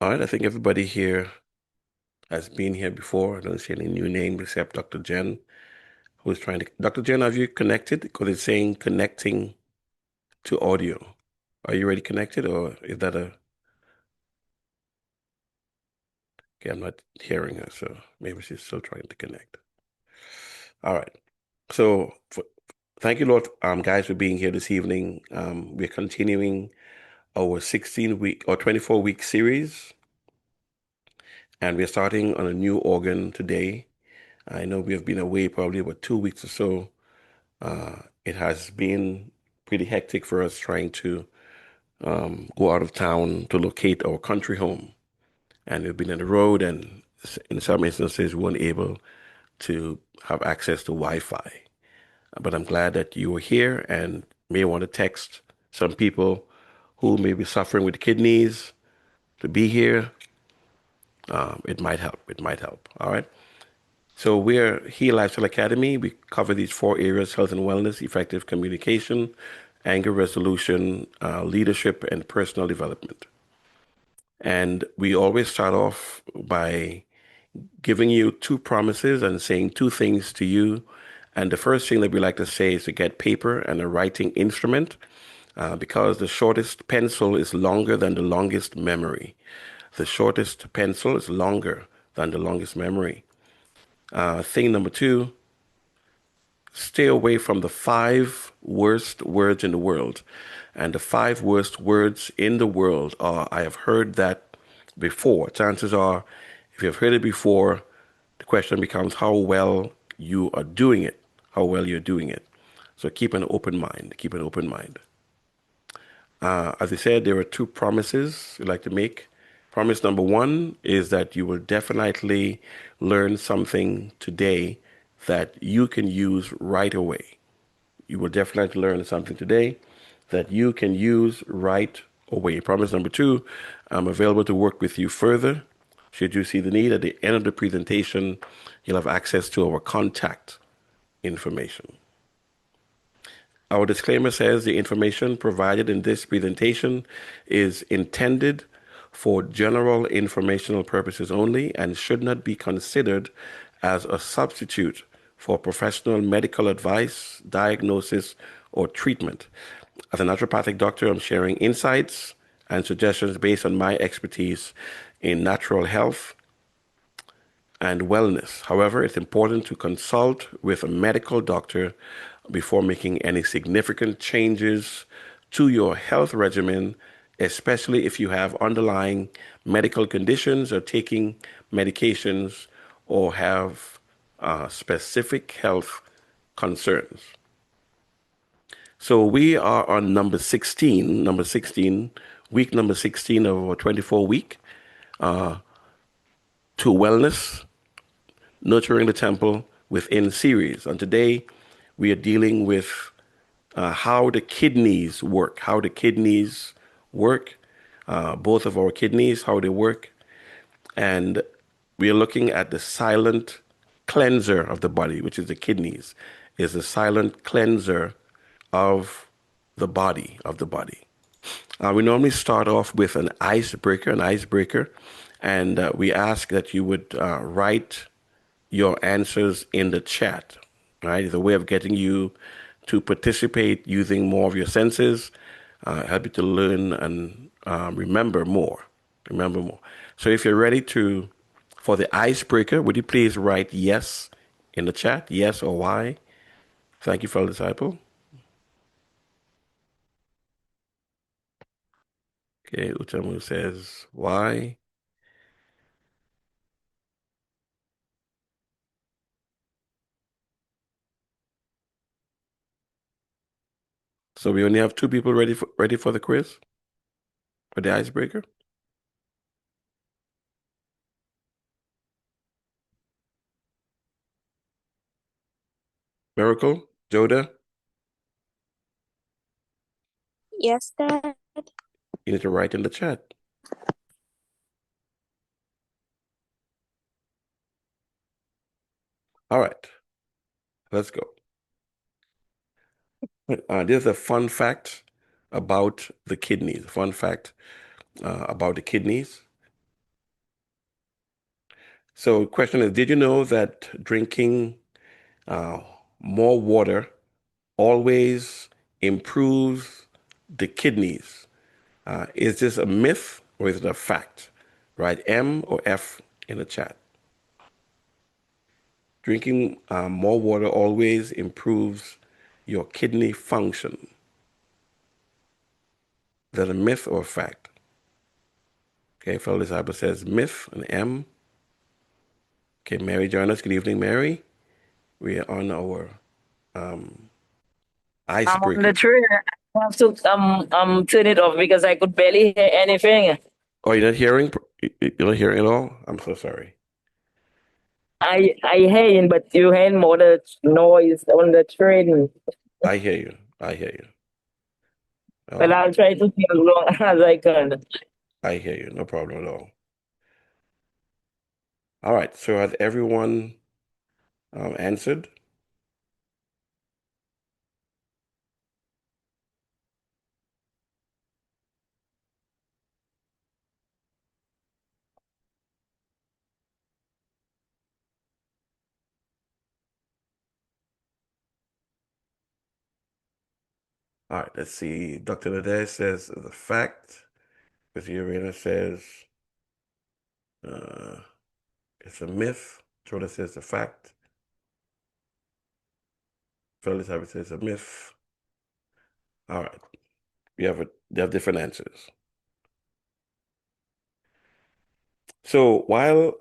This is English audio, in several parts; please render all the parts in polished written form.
All right, I think everybody here has been here before. I don't see any new name except Dr. Jen, who is trying to. Dr. Jen, have you connected? Because it's saying connecting to audio. Are you already connected, or is that a? Okay, I'm not hearing her, so maybe she's still trying to connect. All right. So, thank you, Lord, guys, for being here this evening. We're continuing our 16-week or 24-week series, and we're starting on a new organ today. I know we have been away probably about 2 weeks or so. It has been pretty hectic for us trying to go out of town to locate our country home. And we've been on the road, and in some instances, we weren't able to have access to Wi-Fi. But I'm glad that you were here and may want to text some people who may be suffering with kidneys to be here. It might help. It might help. All right. So we're H.E.A.L Lifestyle Academy. We cover these four areas: health and wellness, effective communication, anger resolution, leadership, and personal development. And we always start off by giving you two promises and saying two things to you. And the first thing that we like to say is to get paper and a writing instrument, because the shortest pencil is longer than the longest memory. The shortest pencil is longer than the longest memory. Thing number two, stay away from the five worst words in the world. And the five worst words in the world are, I have heard that before. Chances are, if you've heard it before, the question becomes how well you are doing it, how well you're doing it. So keep an open mind, keep an open mind. As I said, there are two promises we like to make. Promise number one is that you will definitely learn something today that you can use right away. You will definitely learn something today that you can use right away. Promise number two, I'm available to work with you further. Should you see the need, at the end of the presentation, you'll have access to our contact information. Our disclaimer says the information provided in this presentation is intended for general informational purposes only and should not be considered as a substitute for professional medical advice, diagnosis, or treatment. As a naturopathic doctor, I'm sharing insights and suggestions based on my expertise in natural health and wellness. However, it's important to consult with a medical doctor before making any significant changes to your health regimen, especially if you have underlying medical conditions or taking medications or have specific health concerns. So we are on number 16, week number 16 of our 24 week to wellness, nurturing the temple within series. And today we are dealing with how the kidneys work, both of our kidneys, how they work. And we are looking at the silent cleanser of the body, which is the kidneys, is the silent cleanser of the body. We normally start off with an icebreaker, and we ask that you would write your answers in the chat. Right, it's a way of getting you to participate using more of your senses, help you to learn and remember more. Remember more. So if you're ready for the icebreaker, would you please write yes in the chat, yes or why? Thank you, fellow disciple. Okay, Utamu says why. So we only have two people ready for the quiz, for the icebreaker. Miracle, Joda, Yes, Dad. you need to write in the chat. All right, let's go. There's a fun fact about the kidneys. A fun fact about the kidneys. So, question is, did you know that drinking uh, more water always improves the kidneys? Is this a myth or is it a fact? Write M or F in the chat. Drinking more water always improves your kidney function. Is that a myth or a fact? Okay, fellow disciple says myth, an M. Okay, Mary join us. Good evening, Mary. We are on our um, I'm on the icebreaker. train. I have to turn it off because I could barely hear anything. Oh, you're not hearing? You're not hearing at all? I'm so sorry. I hearing, but you hearing more the noise on the train. I hear you. I hear you. But Oh, I'll try to hear as long as I can. I hear you. No problem at all. All right. So has everyone answered? All right. Let's see. Dr. Nadej says the fact. Miss Urena says uh, it's a myth. Jordan says the fact. Phyllis Harvey says a myth. All right. They have different answers. So while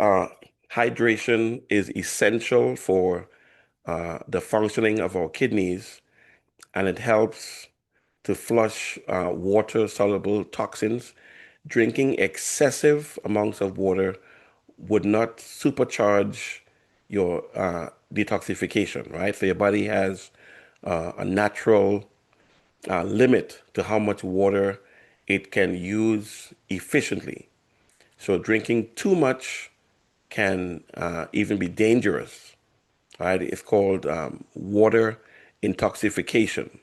hydration is essential for the functioning of our kidneys, and it helps to flush water-soluble toxins, drinking excessive amounts of water would not supercharge your detoxification, right? So your body has a natural limit to how much water it can use efficiently. So drinking too much can even be dangerous, right? It's called water intoxication.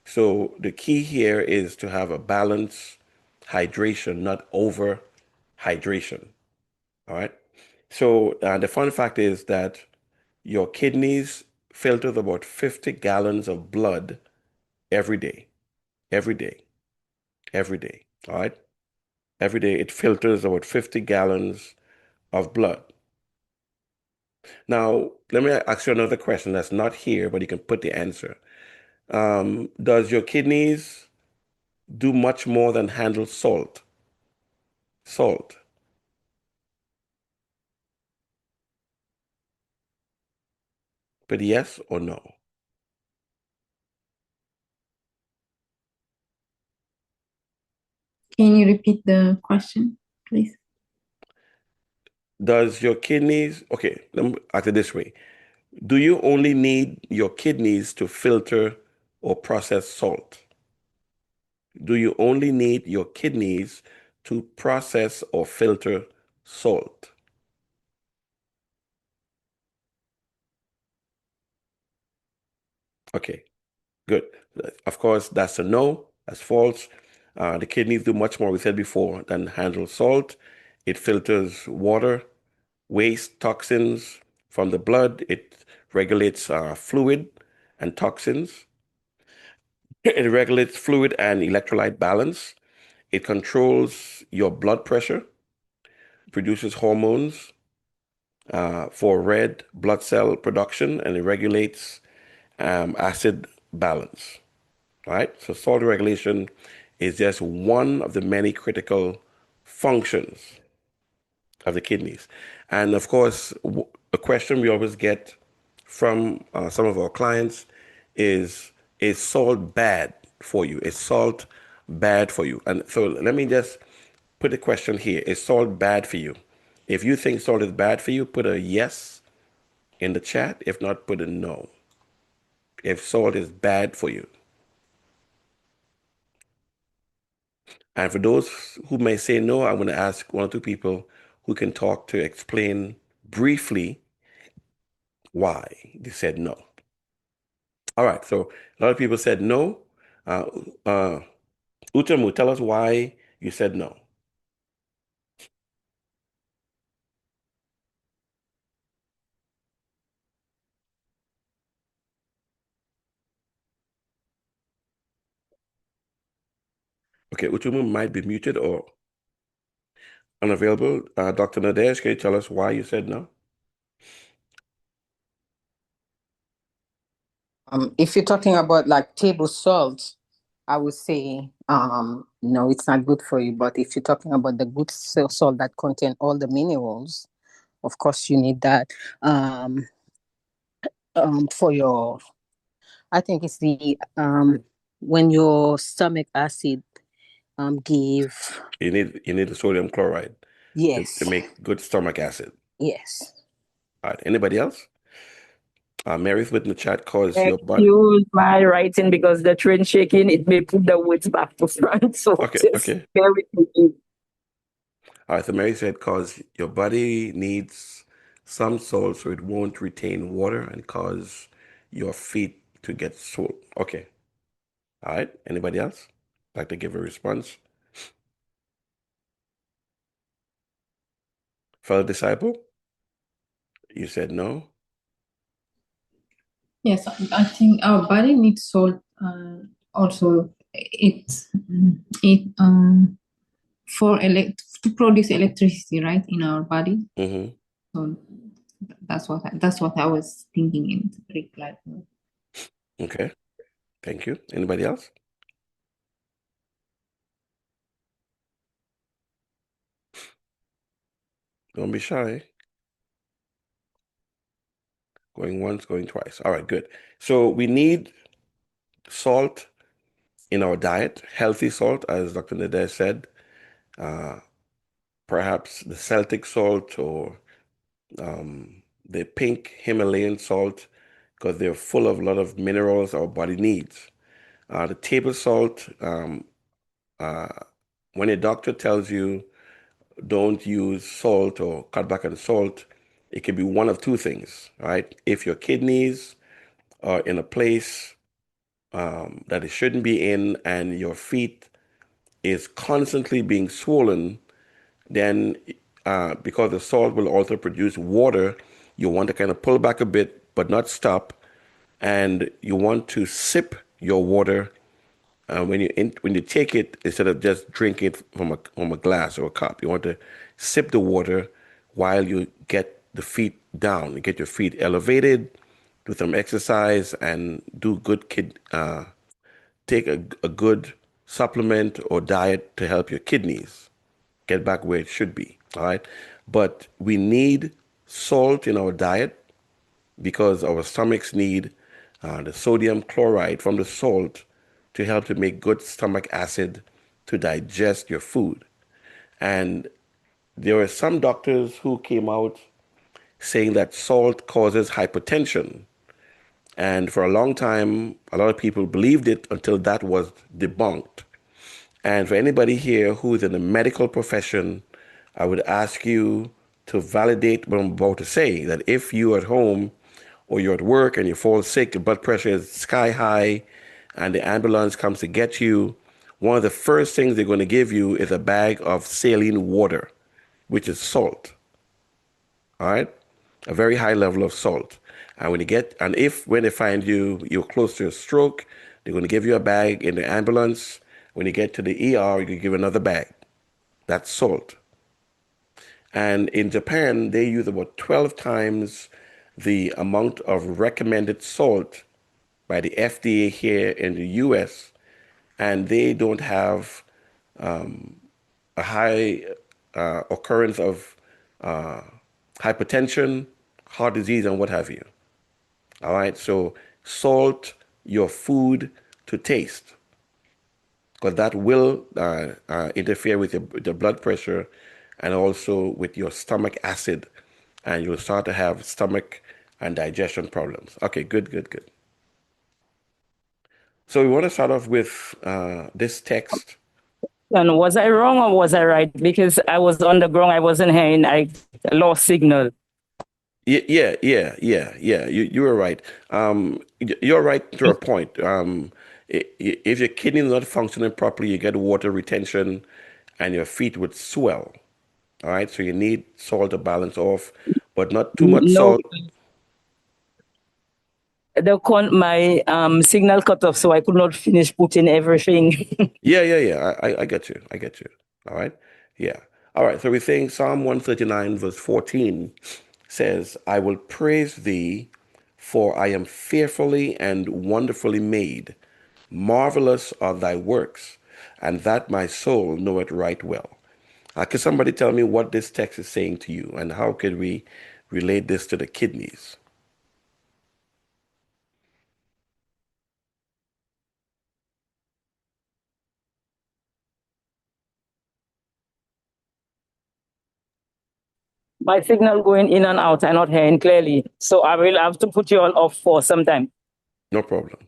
So the key here is to have a balanced hydration, not over hydration. All right. So the fun fact is that your kidneys filter about 50 gallons of blood every day, every day, every day. All right. Every day it filters about 50 gallons of blood. Now, let me ask you another question that's not here, but you can put the answer. Does your kidneys do much more than handle salt? Salt. But yes or no? Can you repeat the question, please? Does your kidneys, okay, let me ask it this way. Do you only need your kidneys to filter or process salt? Do you only need your kidneys to process or filter salt? Okay, good. Of course, that's a no. That's false. The kidneys do much more, we said before, than handle salt. It filters water, waste, toxins from the blood. It regulates fluid and toxins. It regulates fluid and electrolyte balance. It controls your blood pressure, produces hormones for red blood cell production, and it regulates acid balance. Right? So salt regulation is just one of the many critical functions of the kidneys. And of course, a question we always get from some of our clients is salt bad for you? Is salt bad for you? And so let me just put the question here. Is salt bad for you? If you think salt is bad for you, put a yes in the chat. If not, put a no. If salt is bad for you. And for those who may say no, I'm going to ask one or two people who can talk to explain briefly why they said no. All right, so a lot of people said no. Uh, uh, Utamu, tell us why you said no. Okay, Uchumu might be muted or unavailable. Dr. Nadesh, can you tell us why you said no? If you're talking about like table salt, I would say no, it's not good for you. But if you're talking about the good salt that contain all the minerals, of course you need that for your. I think it's the when your stomach acid give. You need the sodium chloride to Yes, make good stomach acid. yes. All right. Anybody else? Mary's with in the chat cause your butt. Excuse my writing because the train shaking, it may put the words back to front. So Okay, just okay. bear with me. All right. So Mary said cause your body needs some salt so it won't retain water and cause your feet to get swollen. Okay. All right. Anybody else like to give a response? Fellow disciple, you said no. Yes, I think our body needs salt. Also, it for to produce electricity, right, in our body. Mm-hmm. So that's what I was thinking in reply. Okay. Thank you. Anybody else? Don't be shy. Going once, going twice. All right, good. So we need salt in our diet, healthy salt, as Dr. Nader said. Uh, Perhaps the Celtic salt or the pink Himalayan salt, because they're full of a lot of minerals our body needs. The table salt, uh, when a doctor tells you don't use salt or cut back on salt, it can be one of two things, right? If your kidneys are in a place that it shouldn't be in and your feet is constantly being swollen, then because the salt will also produce water, you want to kind of pull back a bit, but not stop. And you want to sip your water when you take it instead of just drinking it from a glass or a cup. You want to sip the water while you get the feet down, you get your feet elevated, do some exercise, and do good take a good supplement or diet to help your kidneys get back where it should be. All right. But we need salt in our diet because our stomachs need the sodium chloride from the salt to help to make good stomach acid to digest your food. And there were some doctors who came out saying that salt causes hypertension. And for a long time, a lot of people believed it until that was debunked. And for anybody here who is in the medical profession, I would ask you to validate what I'm about to say, that if you at home or you're at work and you fall sick, your blood pressure is sky high, and the ambulance comes to get you, one of the first things they're going to give you is a bag of saline water, which is salt. All right? A very high level of salt. And when they find you're close to a stroke, they're going to give you a bag in the ambulance. When you get to the ER, you can give another bag. That's salt. And in Japan, they use about 12 times the amount of recommended salt by the FDA here in the US, and they don't have a high occurrence of uh, hypertension, heart disease, and what have you. All right, so salt your food to taste because that will interfere with your blood pressure and also with your stomach acid, and you'll start to have stomach and digestion problems. Okay, good, good, good. So we want to start off with this text. And was I wrong or was I right? Because I was on the ground, I wasn't hearing, I lost signal. Yeah. You were right. You're right to a point. If your kidney is not functioning properly, you get water retention, and your feet would swell. All right, so you need salt to balance off, but not too much No, salt. my signal cut off, so I could not finish putting everything. Yeah. I get you. I get you. All right. Yeah. All right. So we're saying Psalm 139, verse 14 says, I will praise thee, for I am fearfully and wonderfully made. Marvelous are thy works, and that my soul knoweth right well. Could somebody tell me what this text is saying to you, and how could we relate this to the kidneys? My signal going in and out, I'm not hearing clearly. So I will have to put you all off for some time. No problem.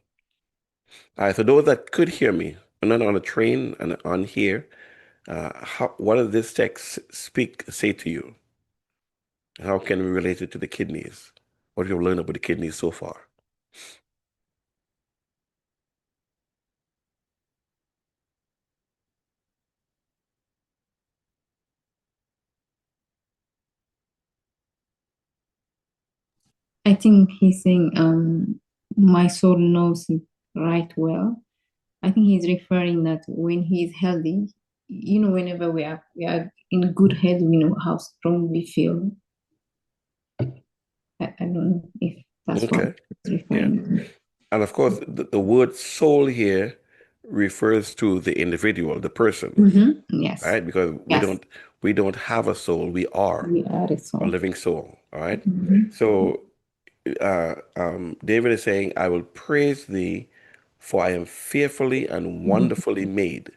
All right, so those that could hear me, and then on a train and on here, what does this text say to you? How can we relate it to the kidneys? What have you learned about the kidneys so far? I think he's saying, my soul knows it right well. I think he's referring that when he is healthy, whenever we are in good health, we know how strong we feel. I don't know if that's what Okay, he's yeah. referring to. And of course, the word soul here refers to the individual, the person, Yes, right? Because yes, we don't have a soul, we are we are a a soul. living soul, all right? Mhm. So David is saying, I will praise thee, for I am fearfully and wonderfully made.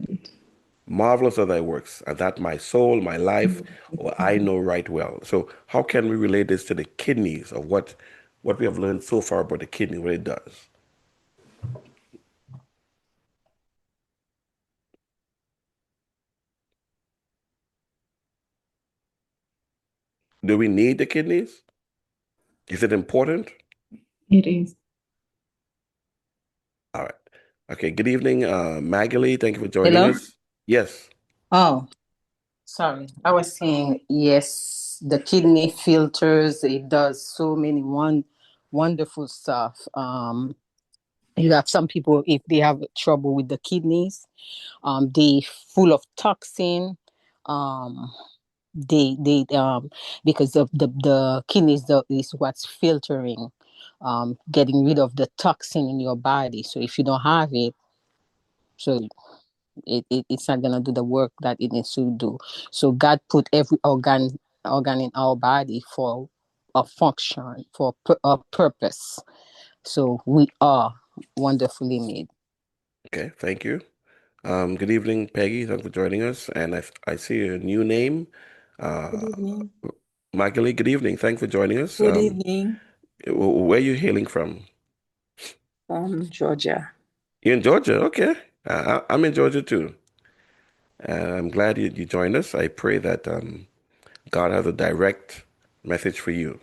Marvelous are thy works, and that my soul, my life, or I know right well. So how can we relate this to the kidneys, or what we have learned so far about the kidney, what it does? Do we need the kidneys? Is it important? It is. All right. Okay. Good evening, Magali. Thank you for joining Hello? us. Yes. Oh, sorry. I was saying, yes, the kidney filters, it does so many wonderful stuff. You have some people, if they have trouble with the kidneys, they full of toxin. Um, they because the kidneys is what's filtering, getting rid of the toxin in your body. So if you don't have it, so it's not gonna do the work that it needs to do. So God put every organ in our body for a function, for a purpose. So we are wonderfully made. Okay. Thank you. Good evening, Peggy. Thanks for joining us. And I see a new name. Good Uh, evening. Magali, good evening. Thanks for joining us. Good evening Where are you hailing from? from Georgia. You're in Georgia. Okay. I'm in Georgia too. I'm glad you joined us. I pray that God has a direct message for you.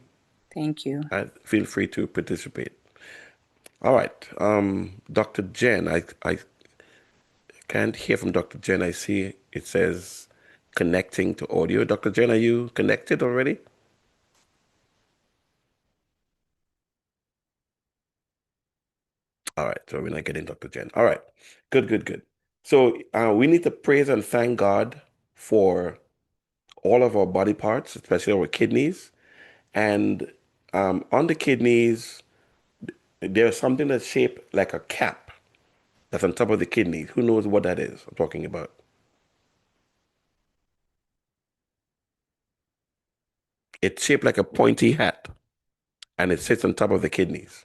Thank you. Feel free to participate. All right. Dr. Jen, I can't hear from Dr. Jen. I see it says connecting to audio. Dr. Jen, are you connected already? All right. So we're not getting Dr. Jen. All right. Good. So we need to praise and thank God for all of our body parts, especially our kidneys. And on the kidneys, there's something that's shaped like a cap that's on top of the kidney. Who knows what that is I'm talking about? It's shaped like a pointy hat and it sits on top of the kidneys.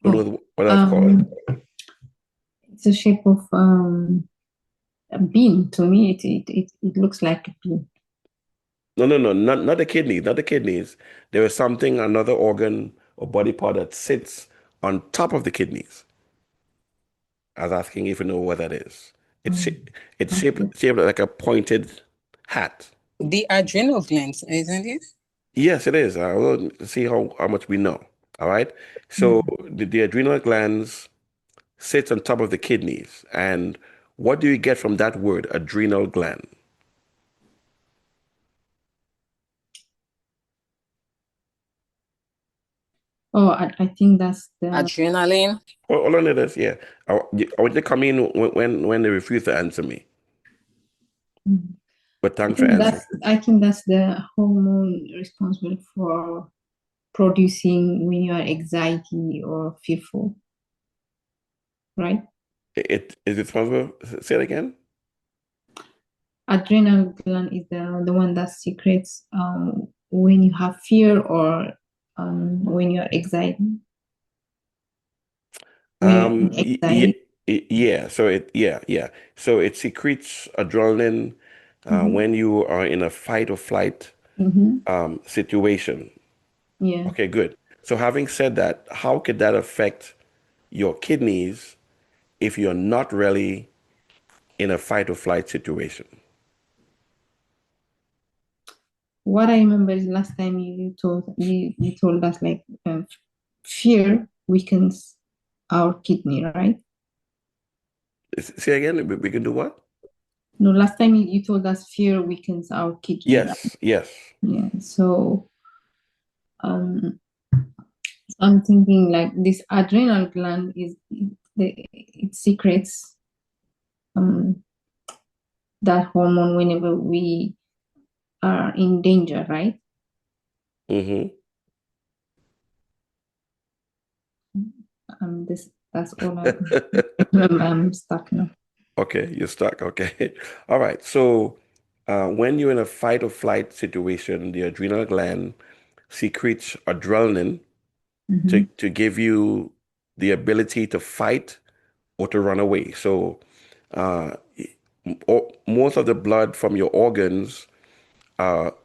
Who Oh, knows what that's called? it's a shape of a bean. To me, it looks like a bean. No, not the kidneys, not the kidneys. There is something, another organ or body part that sits on top of the kidneys. I was asking if you know what that is. It's Oh, sh- it's okay. shaped like a pointed hat. The adrenal glands, isn't it? Yes, it is. I will see how much we know. All right. So Mm. the adrenal glands sits on top of the kidneys. And what do you get from that word, adrenal gland? Oh, I think that's the Adrenaline. Hold on to this. Yeah. I want you to come in when they refuse to answer me. But thanks for answering. I think that's the hormone responsible for producing when you are anxiety or fearful, right? It is it possible? Say it again. Adrenal gland is the one that secretes when you have fear or when you're anxiety. When you're in anxiety. Yeah. Yeah. So it secretes adrenaline when you are in a fight or flight Mm-hmm. situation. Yeah. Okay, good. So having said that, how could that affect your kidneys if you're not really in a fight or flight situation? What I remember is last time you told us like fear weakens our kidney, right? Say again, we can do what? No, last time you told us fear weakens our kidney, right? Yes, yes. Yeah. So um, I'm thinking like this adrenal gland it secretes um that hormone whenever we are in danger, right? Mm-hmm. This that's all I'm stuck now. Okay, you're stuck. Okay. All right. So when you're in a fight or flight situation, the adrenal gland secretes adrenaline Mm-hmm. to give you the ability to fight or to run away. So uh, most of the blood from your organs are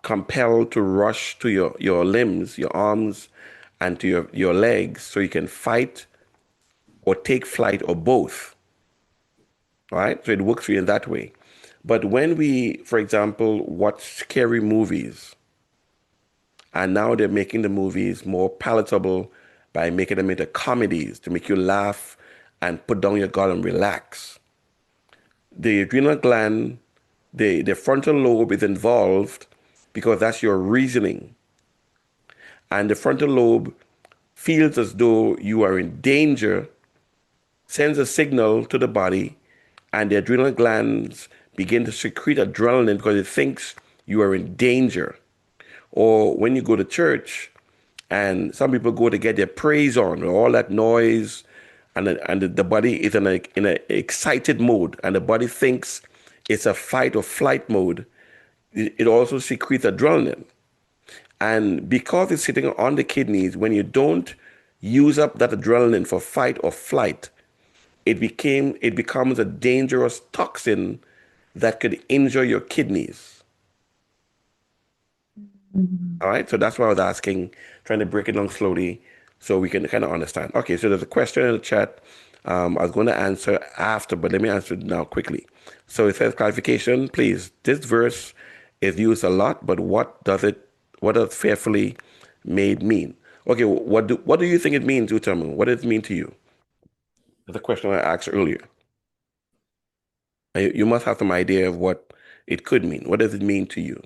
compelled to rush to your limbs, your arms, and to your legs so you can fight or take flight or both. Right? So it works for you in that way. But when we, for example, watch scary movies, and now they're making the movies more palatable by making them into comedies to make you laugh and put down your guard and relax. The adrenal gland, the frontal lobe is involved because that's your reasoning. And the frontal lobe feels as though you are in danger, sends a signal to the body, and the adrenal glands begin to secrete adrenaline because it thinks you are in danger. Or when you go to church, and some people go to get their praise on, all that noise, and the body is in a excited mode, and the body thinks it's a fight or flight mode. It also secretes adrenaline. And because it's sitting on the kidneys, when you don't use up that adrenaline for fight or flight, it becomes a dangerous toxin that could injure your kidneys. Mm-hmm. All right, so that's why I was asking, trying to break it down slowly so we can kind of understand. Okay, so there's a question in the chat. I was going to answer after, but let me answer it now quickly. So it says clarification, please. This verse is used a lot, but what does fearfully made mean? Okay, what do you think it means, Utamu? What does it mean to you? That's a question I asked earlier. You must have some idea of what it could mean. What does it mean to you?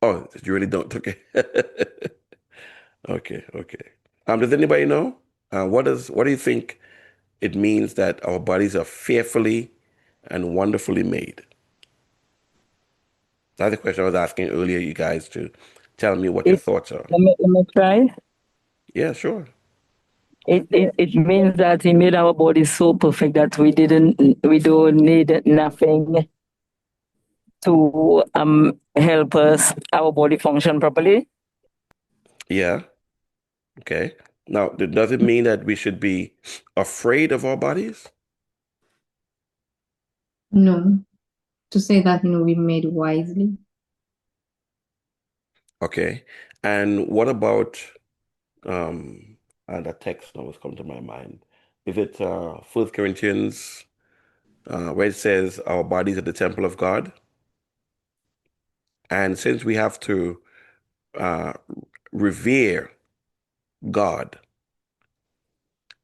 Oh, you really don't. Okay. Okay, okay. Does anybody know? What do you think it means that our bodies are fearfully and wonderfully made? That's the question I was asking earlier, you guys, to tell me what your It, thoughts are. let me try. Yeah, sure. It means that he made our body so perfect that we don't need nothing to help us our body function properly. Yeah, okay. Now, does it mean that we should be afraid of our bodies? No, to say that we made wisely. Okay. And what about um that text that was come to my mind? Is it First Corinthians where it says our bodies are the temple of God? And since we have to uh, revere God,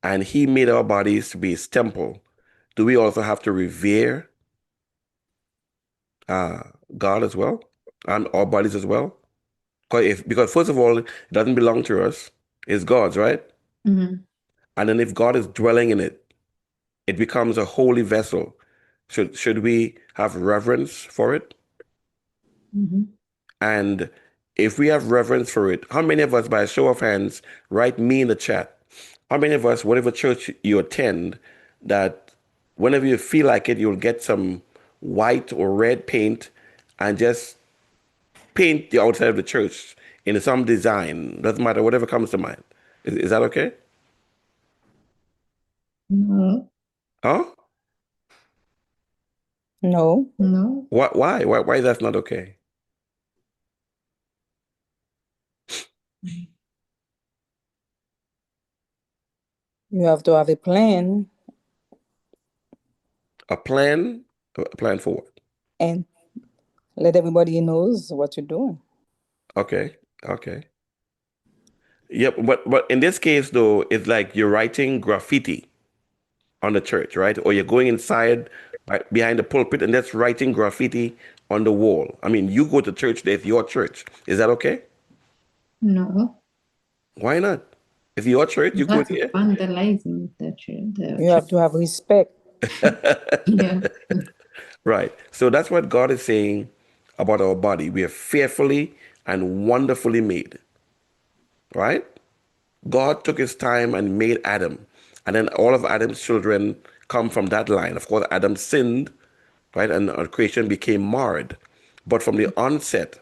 and he made our bodies to be his temple, do we also have to revere uh, God as well and our bodies as well? Because first of all, it doesn't belong to us. It's God's, right? Mm-hmm. And then if God is dwelling in it, it becomes a holy vessel. Should we have reverence for it? Mm-hmm. And if we have reverence for it, how many of us, by a show of hands, write me in the chat? How many of us, whatever church you attend, that whenever you feel like it, you'll get some white or red paint and just paint the outside of the church in some design? Doesn't matter, whatever comes to mind. Is that okay? No, Huh? No, no, Why that's not okay? you have to have a plan A plan? A plan for what? and let everybody knows what you're doing. Okay. Okay. Yep, but in this case though, it's like you're writing graffiti on the church, right? Or you're going inside behind the pulpit and that's writing graffiti on the wall. I mean, you go to church, that's your church. Is that okay? no. Why not? It's your church, you go That's there. vandalizing the church. The You church. have to have respect. Yeah. Right. So that's what God is saying about our body. We are fearfully and wonderfully made, right? God took his time and made Adam. And then all of Adam's children come from that line. Of course, Adam sinned, right? And our creation became marred. But from the onset,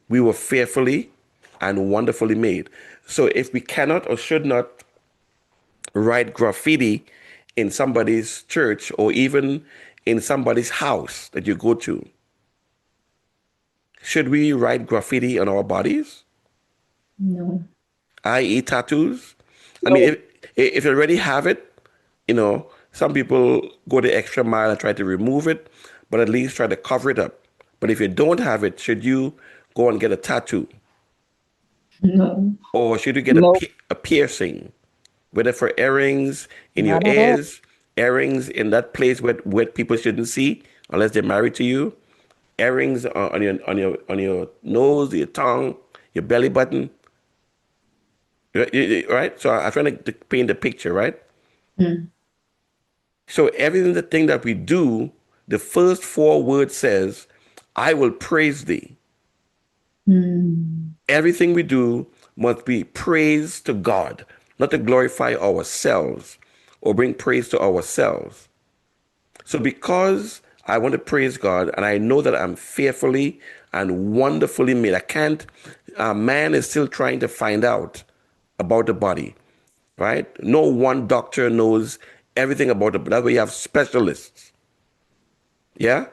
we were fearfully and wonderfully made. So if we cannot or should not write graffiti in somebody's church or even in somebody's house that you go to, should we write graffiti on our bodies, No. i.e., tattoos? I mean, No, if you already have it, some people go the extra mile and try to remove it, but at least try to cover it up. But if you don't have it, should you go and get a tattoo? No. Or should you get No, a piercing? Whether for earrings in your not at all. ears, earrings in that place where people shouldn't see unless they're married to you, earrings on your nose, your tongue, your belly button, right? So I'm trying to paint the picture, right? Mm. So everything the thing that we do, the first four words says, "I will praise thee." Mm. Everything we do must be praise to God, not to glorify ourselves or bring praise to ourselves. So because I want to praise God and I know that I'm fearfully and wonderfully made, I can't, man is still trying to find out about the body, right? No one doctor knows everything about it. That's why you have specialists. Yeah?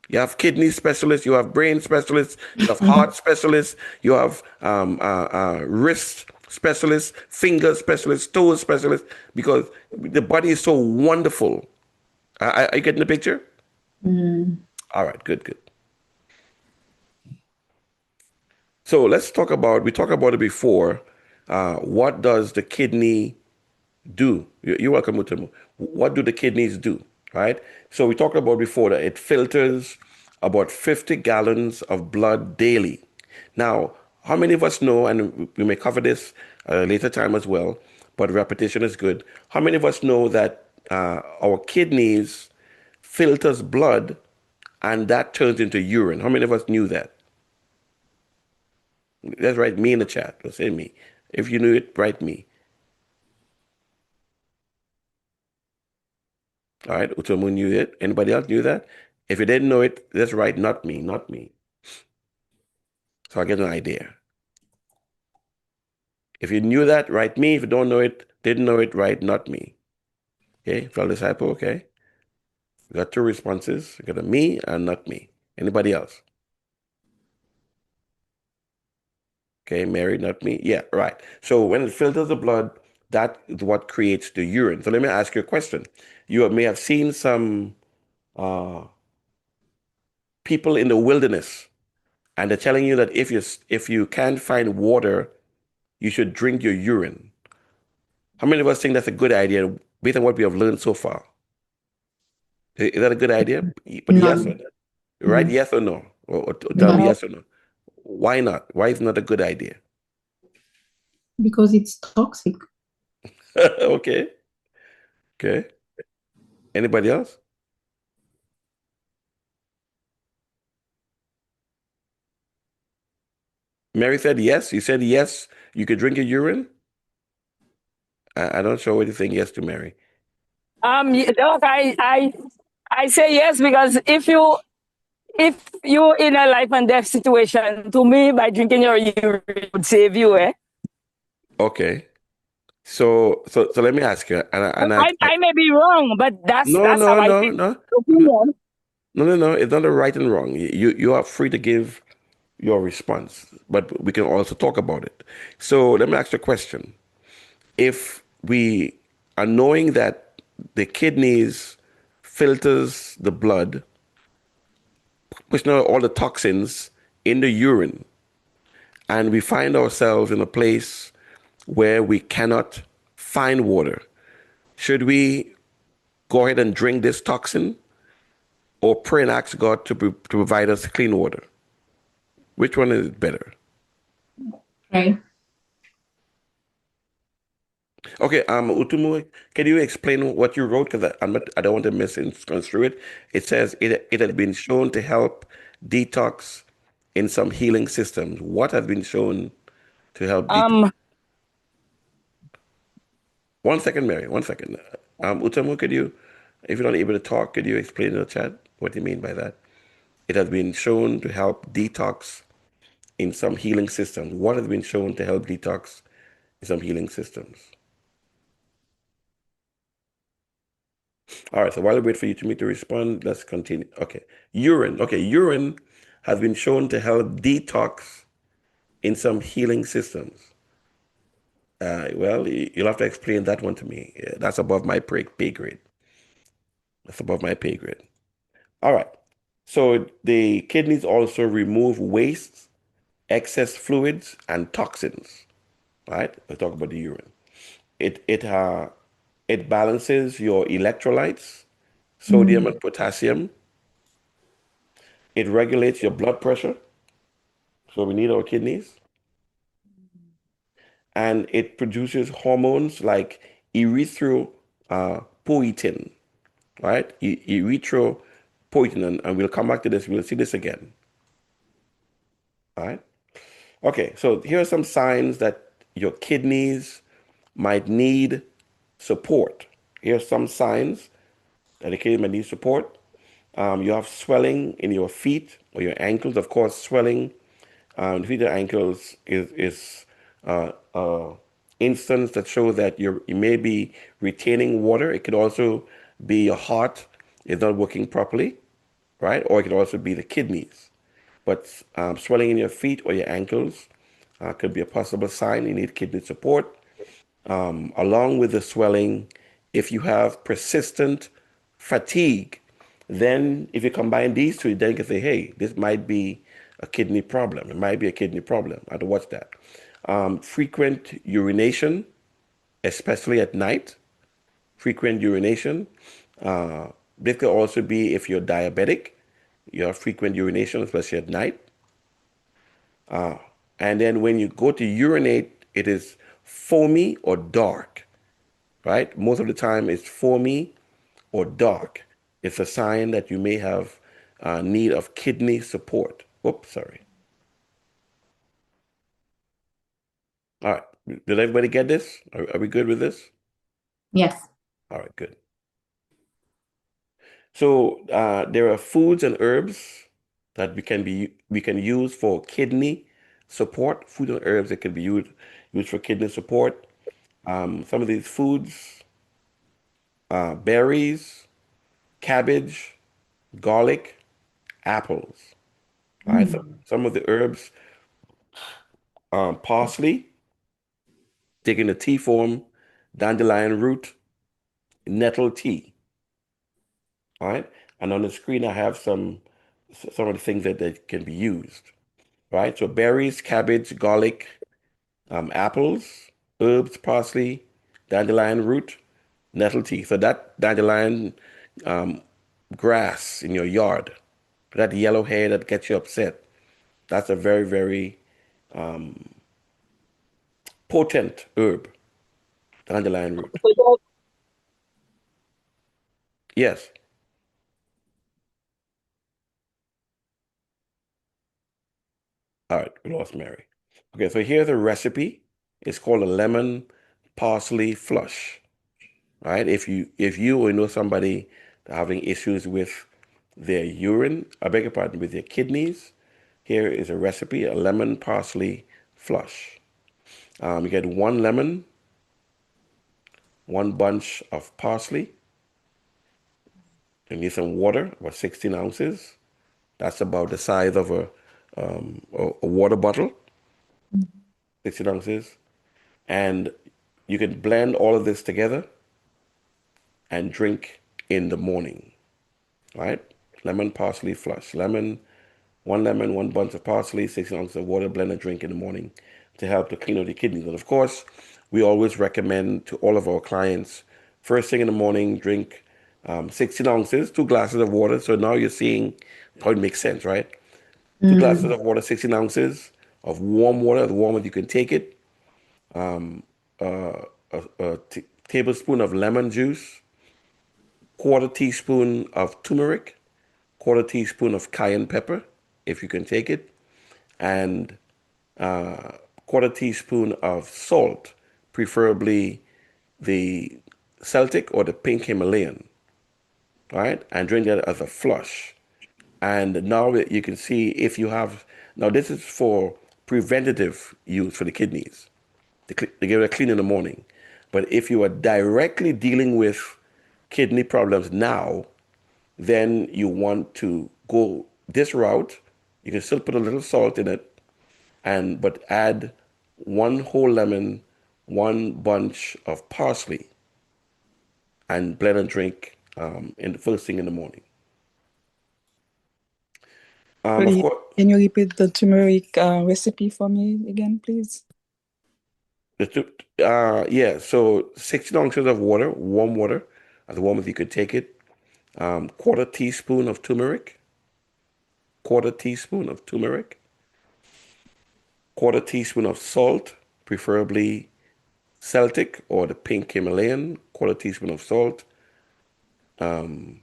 You have kidney specialists, you have brain specialists, you have heart specialists, you have wrist specialists, finger specialists, toe specialists, because the body is so wonderful. Are you getting the picture? Mm. All right, good, good. So let's talk about, we talked about it before. What does the kidney do? You're welcome, Mutamu. What do the kidneys do, right? So we talked about before that it filters about 50 gallons of blood daily. Now, how many of us know, and we may cover this later time as well, but repetition is good. How many of us know that our kidneys filters blood and that turns into urine? How many of us knew that? Let's write me in the chat. Let's say me. If you knew it, write me. All right, Utomu knew it. Anybody else knew that? If you didn't know it, let's write not me, not me. So I get an idea. If you knew that, write me. If you don't know it, didn't know it, write not me. Okay, fellow disciple, okay? We got two responses. We got a me and not me. Anybody else? Okay, Mary, not me. Yeah, right. So when it filters the blood, that is what creates the urine. So let me ask you a question. You may have seen some uh, people in the wilderness, and they're telling you that if you can't find water, you should drink your urine. How many of us think that's a good idea based on what we have learned so far? Is that a good idea? But yes or None. no? Right? No. Yes or no? Or tell me No. yes or no. Why not? Why is it not a good idea? Because it's toxic. Okay. Okay. Anybody else? Mary said yes. You said yes. You could drink your urine. I'm not sure what you think yes to, Mary. Doc, I say yes because if you in a life and death situation, to me, by drinking your urine would save you, eh? Okay. So let me ask you, I may be wrong, but no, that's how no, I no, think. no, no, Opinion. no. It's not a right and wrong. You are free to give your response, but we can also talk about it. So let me ask you a question. If we are knowing that the kidneys filters the blood, pushing out all the toxins in the urine, and we find ourselves in a place where we cannot find water, should we go ahead and drink this toxin or pray and ask God to provide us clean water? Which one is better? Right. Okay, Utumu, can you explain what you wrote? Because I don't want to misconstrue it. It says it has been shown to help detox in some healing systems. What has been shown to help detox? Um, 1 second, Mary. 1 second. Utamu, if you're not able to talk, could you explain in the chat what you mean by that? It has been shown to help detox in some healing systems. What has been shown to help detox in some healing systems? All right, so while we wait for you to respond, let's continue. Okay, urine. Okay, urine has been shown to help detox in some healing systems. Well, you'll have to explain that one to me. Yeah, that's above my pay grade. That's above my pay grade. All right. So the kidneys also remove waste, excess fluids, and toxins. Right? Let's talk about the urine. It balances your electrolytes, sodium and potassium. It regulates your blood pressure. So we need our kidneys. And it produces hormones like erythropoietin, right? Erythropoietin, and we'll come back to this. We'll see this again, all right? Okay, so here are some signs that your kidneys might need support. Here are some signs that the kidney might need support. You have swelling in your feet or your ankles. Of course, swelling the feet and ankles is instance that shows that you may be retaining water. It could also be your heart is not working properly, right? Or it could also be the kidneys. But swelling in your feet or your ankles could be a possible sign you need kidney support. Along with the swelling, if you have persistent fatigue, then if you combine these two, then you can say, hey, this might be a kidney problem. It might be a kidney problem. I have to watch that. Frequent urination, especially at night, frequent urination. This could also be if you're diabetic, you have frequent urination, especially at night. And then when you go to urinate, it is foamy or dark, right? Most of the time it's foamy or dark. It's a sign that you may have need of kidney support. Oops, sorry. All right. Did everybody get this? Are we good with this? Yes. All right, good. So there are foods and herbs that we can use for kidney support. Food and herbs that can be used for kidney support. Some of these foods, berries, cabbage, garlic, apples. All right, so some of the herbs, parsley, taking the tea form, dandelion root, nettle tea. All right, and on the screen I have some of the things that can be used. Right, so berries, cabbage, garlic, apples, herbs, parsley, dandelion root, nettle tea. So that dandelion um, grass in your yard, that yellow hair that gets you upset, that's a very, very potent herb, dandelion root. Yes. All right, we lost Mary. Okay, so here's a recipe. It's called a lemon parsley flush. All right, if you or know somebody having issues with their urine, I beg your pardon, with their kidneys, here is a recipe, a lemon parsley flush. You get one lemon, one bunch of parsley. You need some water, about 16 ounces. That's about the size of a water bottle, 16 ounces. And you can blend all of this together and drink in the morning, right? Lemon parsley flush. Lemon, one bunch of parsley, 16 ounces of water, blend and drink in the morning to help to clean out the kidneys. And of course, we always recommend to all of our clients, first thing in the morning, drink 16 ounces, 2 glasses of water. So now you're seeing how it makes sense, right? 2 glasses of water, 16 ounces of warm water, as warm as you can take it. A tablespoon of lemon juice, quarter teaspoon of turmeric, quarter teaspoon of cayenne pepper, if you can take it, and quarter teaspoon of salt, preferably the Celtic or the pink Himalayan, right? And drink that as a flush. And now that you can see if you have, now this is for preventative use for the kidneys, to give it a clean in the morning. But if you are directly dealing with kidney problems now, then you want to go this route. You can still put a little salt in it, and but add one whole lemon, one bunch of parsley, and blend and drink in the first thing in the morning. Of Please, course, can you repeat the turmeric recipe for me again, please? yeah. So 16 ounces of water, warm water, as warm as you could take it. Quarter teaspoon of turmeric, quarter teaspoon of turmeric, quarter teaspoon of salt, preferably Celtic or the pink Himalayan, quarter teaspoon of salt. You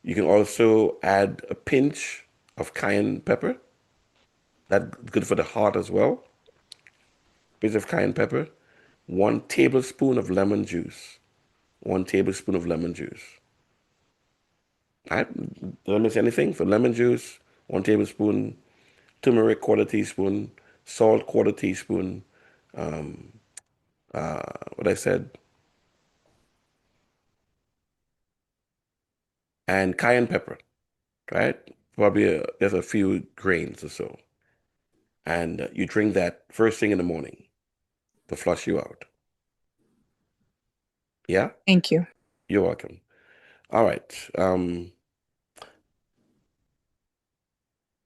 can also add a pinch of cayenne pepper. That's good for the heart as well. Pinch of cayenne pepper. 1 tablespoon of lemon juice. 1 tablespoon of lemon juice. All right? Did I miss anything? So lemon juice, 1 tablespoon, turmeric, quarter teaspoon, salt, quarter teaspoon. What I said, and cayenne pepper, right? Probably there's a few grains or so. And you drink that first thing in the morning to flush you out. Yeah? Thank you. You're welcome. All right.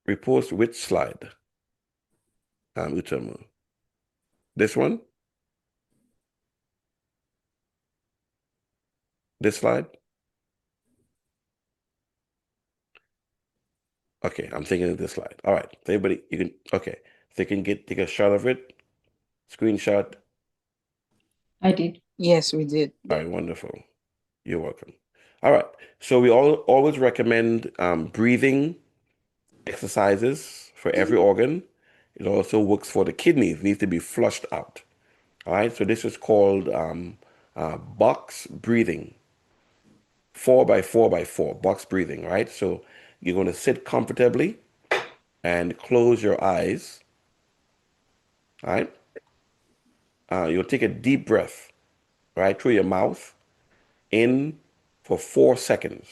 Repost which slide? Utama. This one? This slide? Okay, I'm thinking of this slide. All right. Everybody, you can, okay. They can take a shot of it, screenshot. I did. Yes, we did. All right, wonderful. You're welcome. All right. So we always recommend breathing exercises for every organ. It also works for the kidneys, needs to be flushed out. All right. So this is called box breathing, 4 by 4 by 4, box breathing. Right. So you're going to sit comfortably and close your eyes. All right. You'll take a deep breath right through your mouth in for 4 seconds.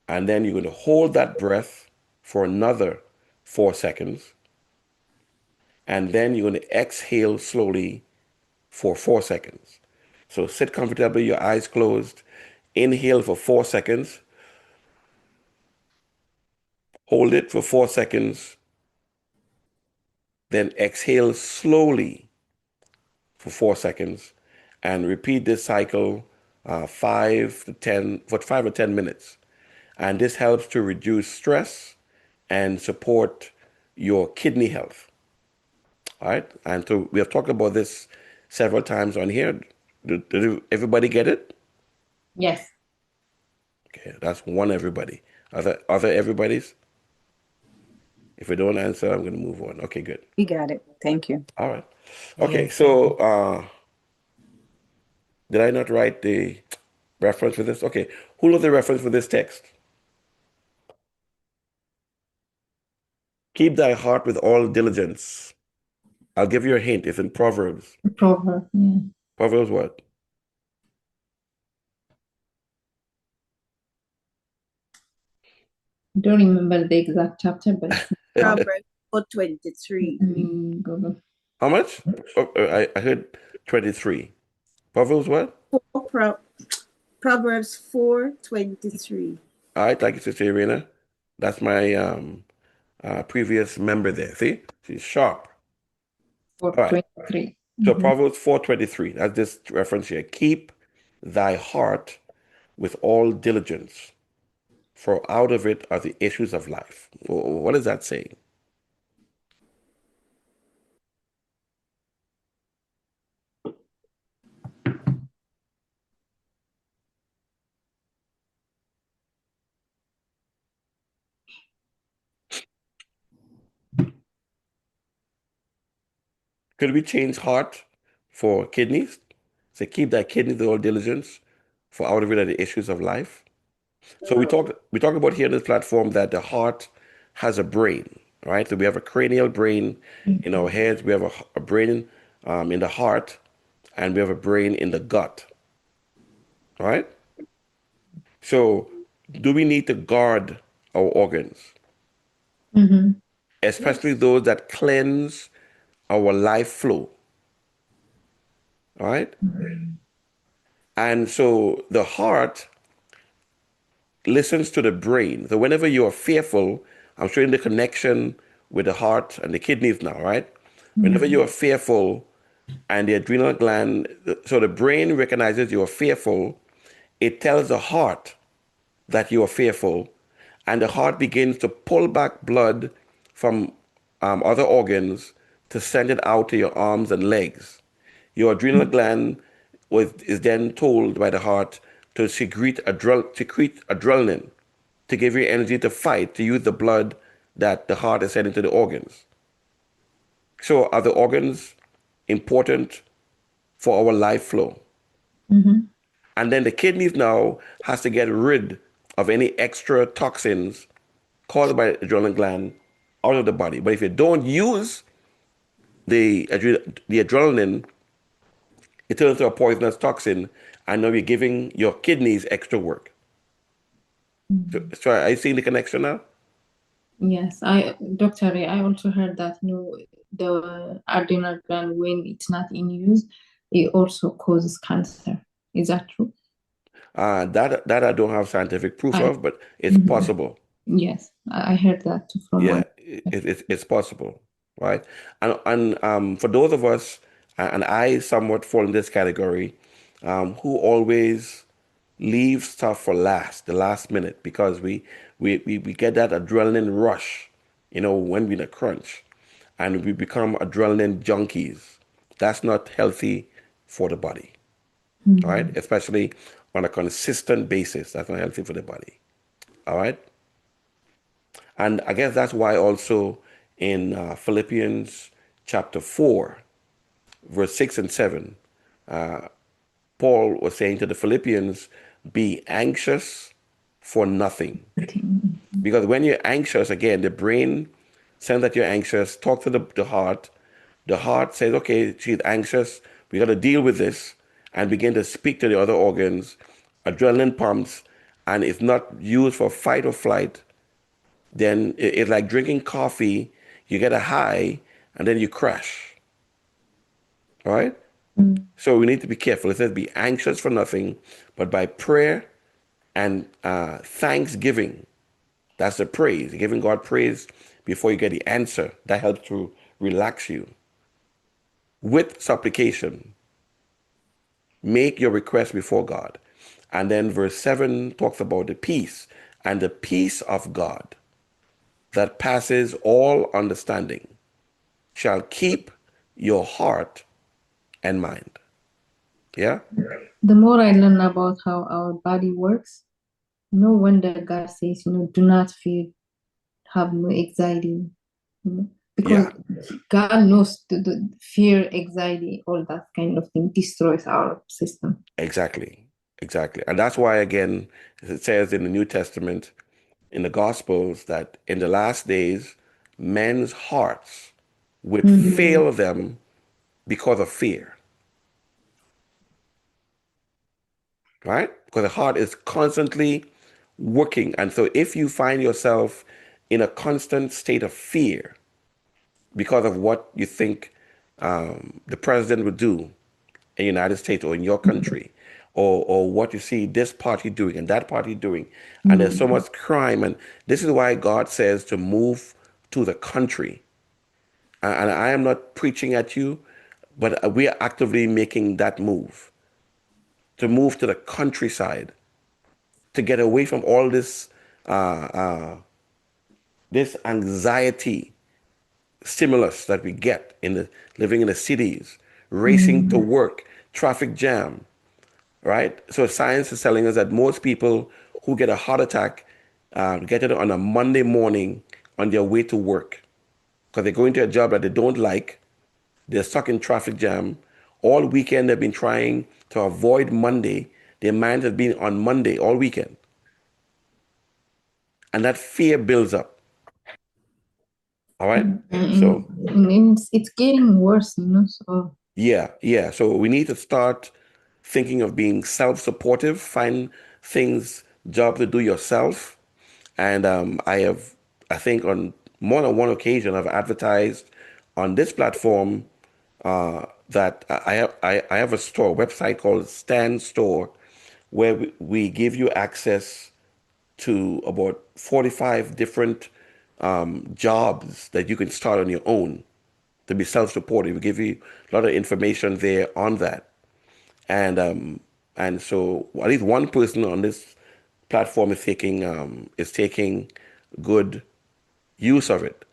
And then you're going to hold that breath for another 4 seconds. And then you're going to exhale slowly for 4 seconds. So sit comfortably, your eyes closed. Inhale for 4 seconds. Hold it for 4 seconds. Then exhale slowly for 4 seconds, and repeat this cycle 5 to 10 and this helps to reduce stress and support your kidney health. All right, and so we have talked about this several times on here. Did everybody get it? Yes. Okay, that's one everybody. Other everybody's? If we don't answer, I'm going to move on. Okay, good. We got it. Thank you. All right. Okay, Yes. so did I not write the reference for this? Okay, who knows the reference for this text? Keep thy heart with all diligence. I'll give you a hint. It's in Proverbs. Proverb. Yeah. Proverbs what? I don't remember the exact chapter, but it's Proverbs 4:23. Google. How much? Oh, I heard 23. Proverbs what? Proverbs 4:23. All right, thank you, Sister Irina. That's my previous member there. See? She's sharp. All right. 4:23. So Proverbs 4:23. That's this reference here. Keep thy heart with all diligence, for out of it are the issues of life. What is that saying? Could we change heart for kidneys? Say, keep thy kidneys with all diligence, for out of it are the issues of life. So we talk about here in this platform that the heart has a brain, right? So we have a cranial brain in our heads, we have a brain in the heart, and we have a brain in the gut, right? So do we need to guard our organs, Mm-hmm. especially those that cleanse our life flow, all right? And so the heart listens to the brain. So whenever you are fearful, I'm showing the connection with the heart and the kidneys now, right? Whenever you are fearful and the adrenal gland, so the brain recognizes you are fearful, it tells the heart that you are fearful, and the heart begins to pull back blood from other organs to send it out to your arms and legs. Your adrenal gland is then told by the heart to secrete adrenaline to give you energy to fight, to use the blood that the heart is sending to the organs. So are the organs important for our life flow? Mm-hmm. And then the kidneys now has to get rid of any extra toxins caused by the adrenal gland out of the body. But if you don't use the adrenaline, it turns into a poisonous toxin, and now you're giving your kidneys extra work. So are you seeing the connection now? Yes, Dr. Ray, I also heard that the adrenal gland, when it's not in use, it also causes cancer. Is that true? That I don't have scientific proof I of, but it's Mhm. possible. Yes, I heard that too from Yeah, one. it's possible, right? And for those of us, and I somewhat fall in this category, who always leave stuff for last, the last minute, because we get that adrenaline rush, when we're in a crunch, and we become adrenaline junkies. That's not healthy for the body, all right? Especially on a consistent basis, that's not healthy for the body, all right? And I guess that's why also in Philippians chapter 4, verse 6 and 7, Paul was saying to the Philippians, be anxious for nothing. Because when you're anxious, again, the brain sends that you're anxious, talk to the heart. The heart says, okay, she's anxious. We got to deal with this and begin to speak to the other organs. Adrenaline pumps, and it's not used for fight or flight. Then it's like drinking coffee. You get a high and then you crash. All right? So we need to be careful. It says, be anxious for nothing, but by prayer and thanksgiving. That's the praise. Giving God praise before you get the answer. That helps to relax you. With supplication, Make your request before God. And then verse 7 talks about the peace. And the peace of God that passes all understanding shall keep your heart and mind. Yeah? The more I learn about how our body works, no wonder God says, do not fear, have no anxiety. Because Yeah, God knows the fear, anxiety, all that kind of thing destroys our system. exactly. Exactly. And that's why, again, it says in the New Testament, in the Gospels, that in the last days, men's hearts would fail them because of fear, right? Because the heart is constantly working. And so if you find yourself in a constant state of fear because of what you think the president would do in the United States or in your country, or what you see this party doing and that party doing, and there's so much crime, and this is why God says to move to the country. And I am not preaching at you, but we are actively making that move to move to the countryside, to get away from all this anxiety stimulus that we get in the living in the cities, racing to work, traffic jam, right? So science is telling us that most people who get a heart attack get it on a Monday morning on their way to work because they're going to a job that they don't like. They're stuck in traffic jam. All weekend they've been trying to avoid Monday. Their mind has been on Monday all weekend. And that fear builds up. All right. So And it's getting worse, so yeah. So we need to start thinking of being self-supportive, find things, job to do yourself. And I think on more than one occasion, I've advertised on this platform that I have a store, website called Stand Store, where we give you access to about 45 different jobs that you can start on your own to be self-supportive. We give you a lot of information there on that. And so at least one person on this platform is taking good use of it.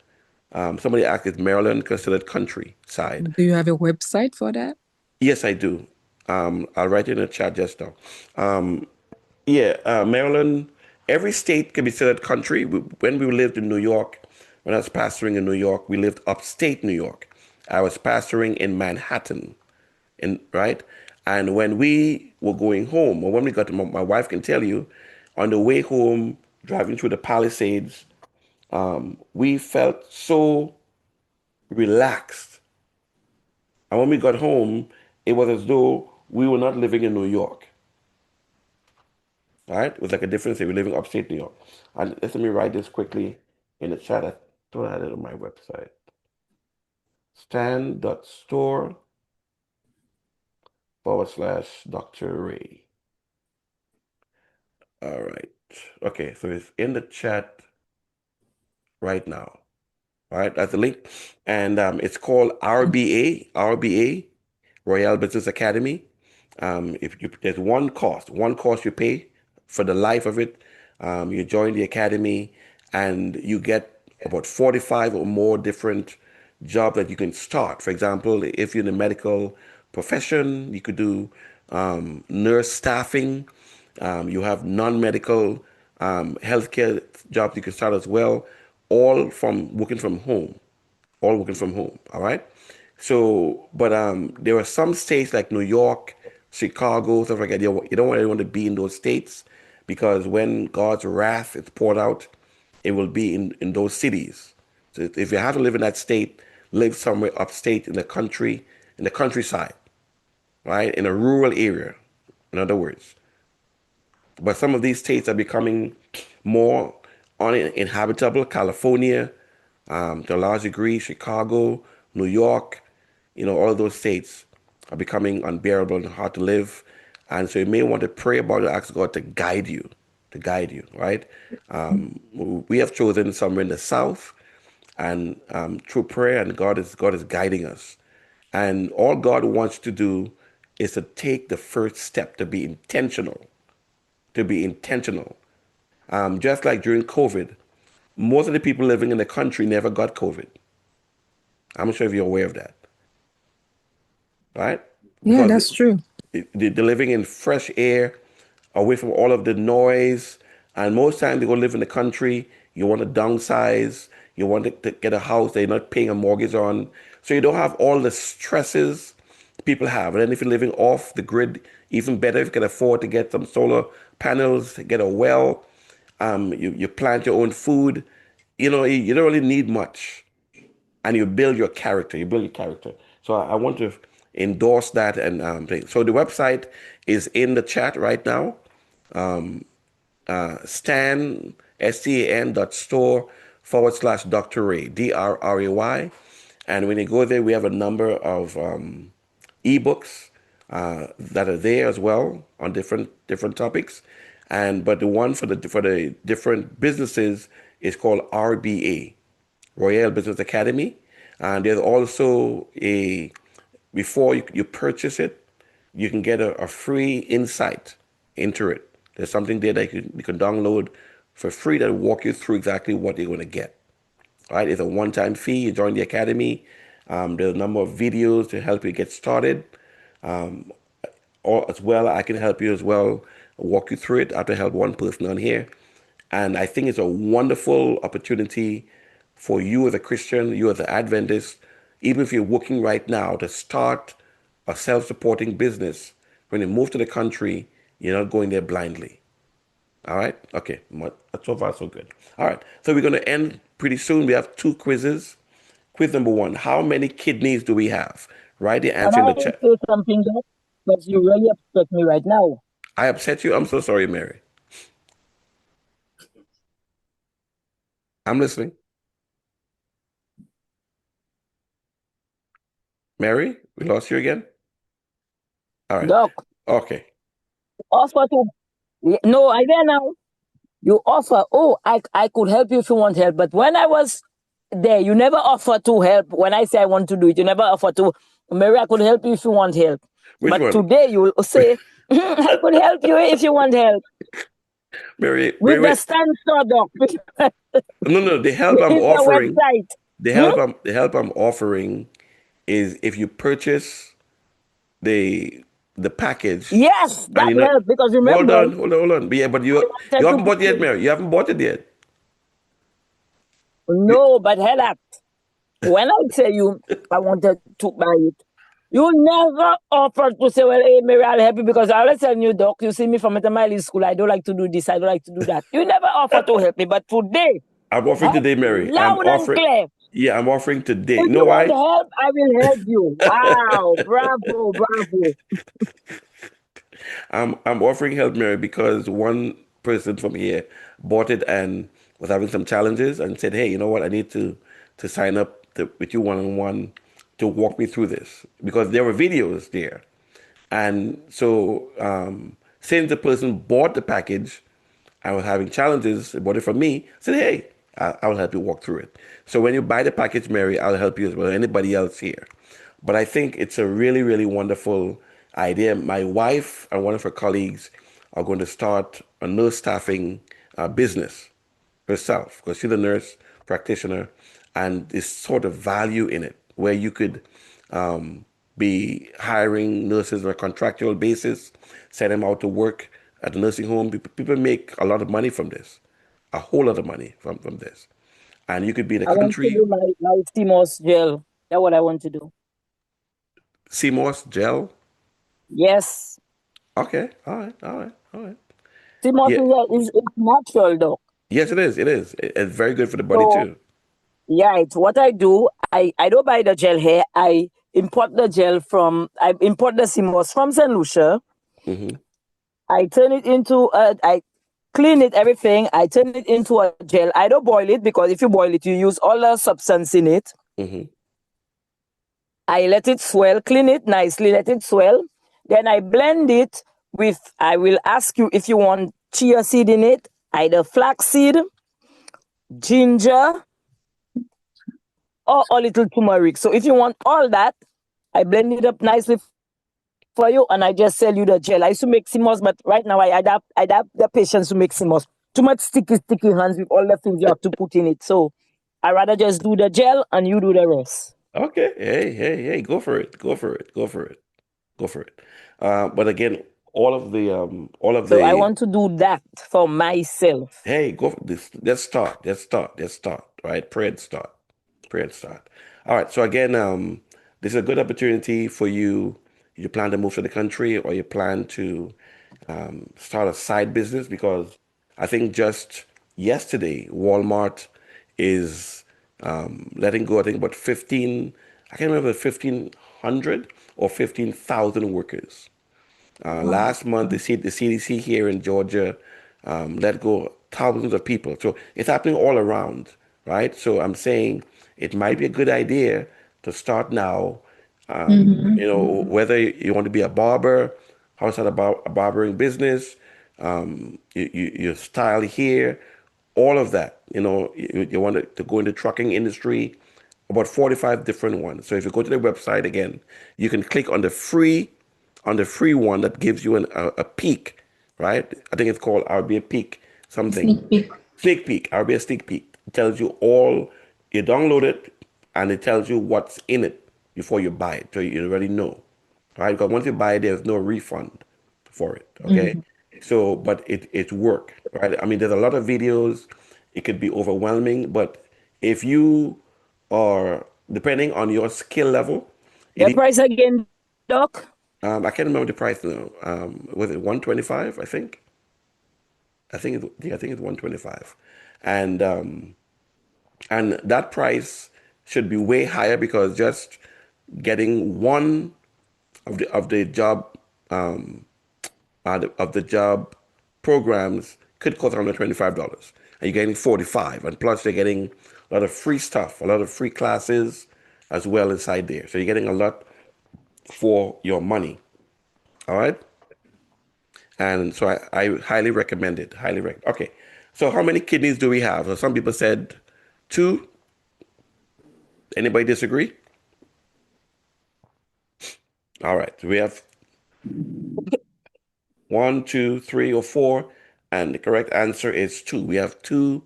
Somebody asked, is Maryland considered countryside? Do you have a website for that? Yes, I do. I'll write it in the chat just now. Um, yeah, Maryland, every state can be considered country. When we lived in New York, when I was pastoring in New York, we lived upstate New York. I was pastoring in Manhattan, right? And when we were going home, or when we got to, my wife can tell you, on the way home, driving through the Palisades, we felt so relaxed. And when we got home, it was as though we were not living in New York. All right? It was like a difference. We're living upstate New York. And let me write this quickly in the chat. I thought I had it on my website. Stan.store/Dr. Ray. All right. Okay, so it's in the chat right now. All right, that's the link. And it's called RBA, Royal Business Academy. If you There's one cost you pay for the life of it. You join the academy and you get about 45 or more different jobs that you can start. For example, if you're in the medical profession, you could do nurse staffing. You have non-medical healthcare jobs you can start as well, all from working from home all working from home. All right. So, but there are some states like New York, Chicago, stuff like that. You don't want anyone to be in those states because when God's wrath is poured out, it will be in those cities. So if you have to live in that state, live somewhere upstate in the country, in the countryside, right? In a rural area, in other words. But some of these states are becoming more uninhabitable. California, to a large degree, Chicago, New York, all of those states are becoming unbearable and hard to live. And so you may want to pray about it, ask God to guide you, right? We have chosen somewhere in the South, and through prayer, and God is guiding us. And all God wants to do is to take the first step to be intentional. To be intentional. Just like during COVID, most of the people living in the country never got COVID. I'm not sure if you're aware of that, right? Yeah, Because that's true. they're living in fresh air, away from all of the noise. And most times they go live in the country. You want to downsize. You want to get a house they're not paying a mortgage on. So you don't have all the stresses people have. And then if you're living off the grid, even better if you can afford to get some solar panels, get a well. You plant your own food. You don't really need much, and you build your character. You build your character. So I want to endorse that and so the website is in the chat right now. Stan STAN dot store / Dr. Ray DRRAY, and when you go there, we have a number of ebooks that are there as well on different topics, and but the one for the different businesses is called RBA, Royal Business Academy. And there's also before you purchase it, you can get a free insight into it. There's something there that you can download for free that will walk you through exactly what you're going to get. All right, it's a one-time fee. You join the academy. There's a number of videos to help you get started. Or as well, I can help you as well, walk you through it. I have to help one person on here. And I think it's a wonderful opportunity for you as a Christian, you as an Adventist, even if you're working right now, to start a self-supporting business. When you move to the country, you're not going there blindly. All right? Okay. So far, so good. All right. So we're going to end pretty soon. We have 2 quizzes. Quiz number 1, how many kidneys do we have? Write the Can answer in the I chat. say something, Doc? Because you really upset me right now. I upset you? I'm so sorry, Mary. I'm listening. Mary, we lost you again? All right. Doc, Okay. offer to. No, I don't know. You offer, oh, I could help you if you want help. But when I was there, you never offer to help. When I say I want to do it, you never offer to, Mary, I could help you if you want help. Which But one? today you will say, I could help you if you want help. Mary, With the Mary, stand doc, with no, the help I'm the offering, website. Hmm? the help I'm offering is if you purchase the package Yes, and that you're not, help. Because hold remember, on, hold on, hold on. But yeah, but I you wanted to haven't bought it yet, put Mary. You haven't bought it yet. no, but hell up. When I say you, I wanted to buy it. You never offered to say, well, hey, Mary, I'll help you because I always tell you, doc, you see me from Etamile school. I don't like to do this. I don't like to do that. You never offer to help me. But today, I'm offering today, Mary. loud and clear. Yeah, I'm offering today. You If know you want why? help, I will help you. Wow. Bravo, bravo. I'm offering help, Mary, because one person from here bought it and was having some challenges and said, "Hey, you know what? I need to sign up with you one on one to walk me through this because there were videos there." And so, since the person bought the package, I was having challenges, bought it from me. I said, "Hey, I'll help you walk through it." So when you buy the package, Mary, I'll help you as well. Anybody else here? But I think it's a really, really wonderful idea. My wife and one of her colleagues are going to start a nurse staffing business herself because she's a nurse practitioner and there's sort of value in it where you could be hiring nurses on a contractual basis, send them out to work at the nursing home. People make a lot of money from this, a whole lot of money from this. And you could be in the I want to country, do my CMOS gel. That's what I want to do. CMOS gel. Yes. Okay, all right, all right, all right. CMOS Yeah, is natural, though. yes, it is. It is. It's very good for the body So, too. yeah, it's what I do. I don't buy the gel here. I import the CMOS from St. Lucia. Hmm. I turn it into I clean it, everything. I turn it into a gel. I don't boil it because if you boil it, you use all the substance in it. Hmm. I let it swell, clean it nicely, let it swell. Then I blend it with, I will ask you if you want chia seed in it, either flax seed, ginger, or a little turmeric. So if you want all that, I blend it up nicely for you, and I just sell you the gel. I used to make CMOS, but right now I adapt the patience to make CMOS. Too much sticky hands with all the things you have to put in it. So I rather just do the gel and you do the rest. Okay. Hey, go for it. Go for it. Go for it. Go for it. But again, all of So I the want to do that for myself. hey, go for this. Let's start. Right? Pray and start. Pray and start. All right. So again, this is a good opportunity for you. You plan to move to the country or you plan to start a side business because I think just yesterday, Walmart is letting go, I think about 15, I can't remember, 1,500 or 15,000 workers. Last month, the CDC here in Georgia let go thousands of people. So it's happening all around, right? So I'm saying it might be a good idea to start now. Whether you want to be a barber, how to start a barbering business, your style here, all of that. You want to go into trucking industry, about 45 different ones. So if you go to the website again, you can click on the free one that gives you a peek, right? I think it's called RBA Peek something. Sneak peek. Sneak peek, RBA Sneak Peek. It tells you all, you download it and it tells you what's in it before you buy it. So you already know, right? Because once you buy it, there's no refund for it, okay? So, but it's work, right? I mean, there's a lot of videos. It could be overwhelming, but if you are, depending on your skill level, The it, price again, Doc? I can't remember the price now. Was it 125? I think. I think it's 125, and that price should be way higher because just getting one of the job of the job programs could cost $125, and you're getting 45, and plus you're getting a lot of free stuff, a lot of free classes as well inside there. So you're getting a lot for your money. All right. And so I highly recommend it. Highly recommend. Okay. So how many kidneys do we have? So some people said two. Anybody disagree? All right. So we have one, two, three, or four. And the correct answer is two. We have two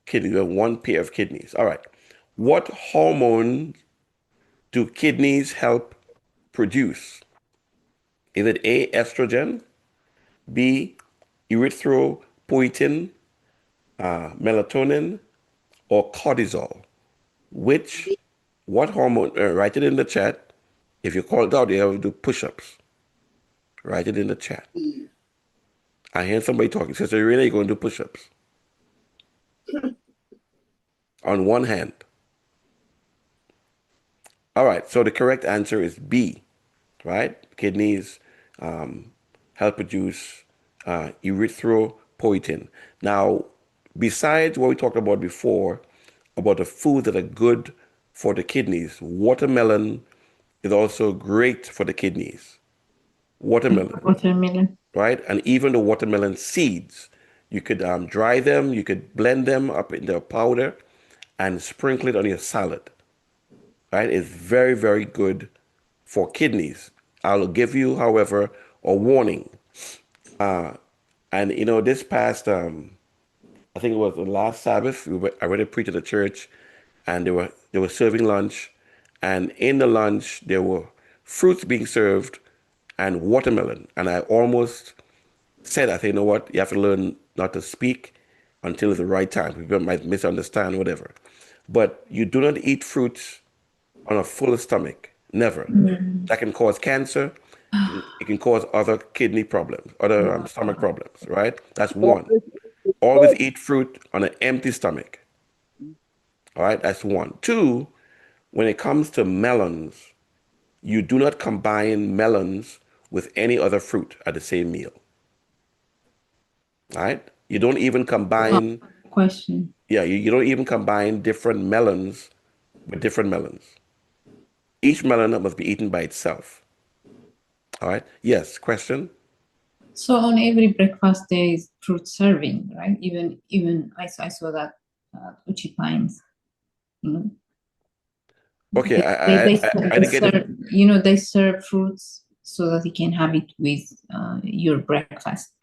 kidneys. We have one pair of kidneys. All right. What hormone do kidneys help produce? Is it A, estrogen, B, erythropoietin, melatonin, or cortisol? Which, what hormone? Write it in the chat. If you call it out, you have to do push-ups. Write it in the chat. I hear somebody talking. Sister Irene, you're going to do push-ups. On one hand. All right, so the correct answer is B, right? Kidneys help produce erythropoietin. Now, besides what we talked about before, about the foods that are good for the kidneys, watermelon is also great for the kidneys. Watermelon, Watermelon. right? And even the watermelon seeds, you could dry them, you could blend them up into a powder and sprinkle it on your salad, right? It's very, very good for kidneys. I'll give you, however, a warning. And this past, I think it was the last Sabbath, I read a preach at the church, and they were serving lunch, and in the lunch there were fruits being served and watermelon, and I almost said, I say, you know what, you have to learn not to speak until it's the right time. People might misunderstand, whatever. But you do not eat fruits on a full stomach. Never. That can cause cancer. It can cause other kidney problems, other stomach problems, right? That's one. Always eat fruit on an empty stomach. All right, that's one. Two, when it comes to melons, you do not combine melons with any other fruit at the same meal. All right? You don't even combine, Question. yeah, you don't even combine different melons with different melons. Each melon must be eaten by itself. All right? Yes, question? So on every breakfast there is fruit serving, right? Even I saw that Uchi Pines, you know. Okay, They I didn't get it. serve, they serve fruits so that you can have it with your breakfast.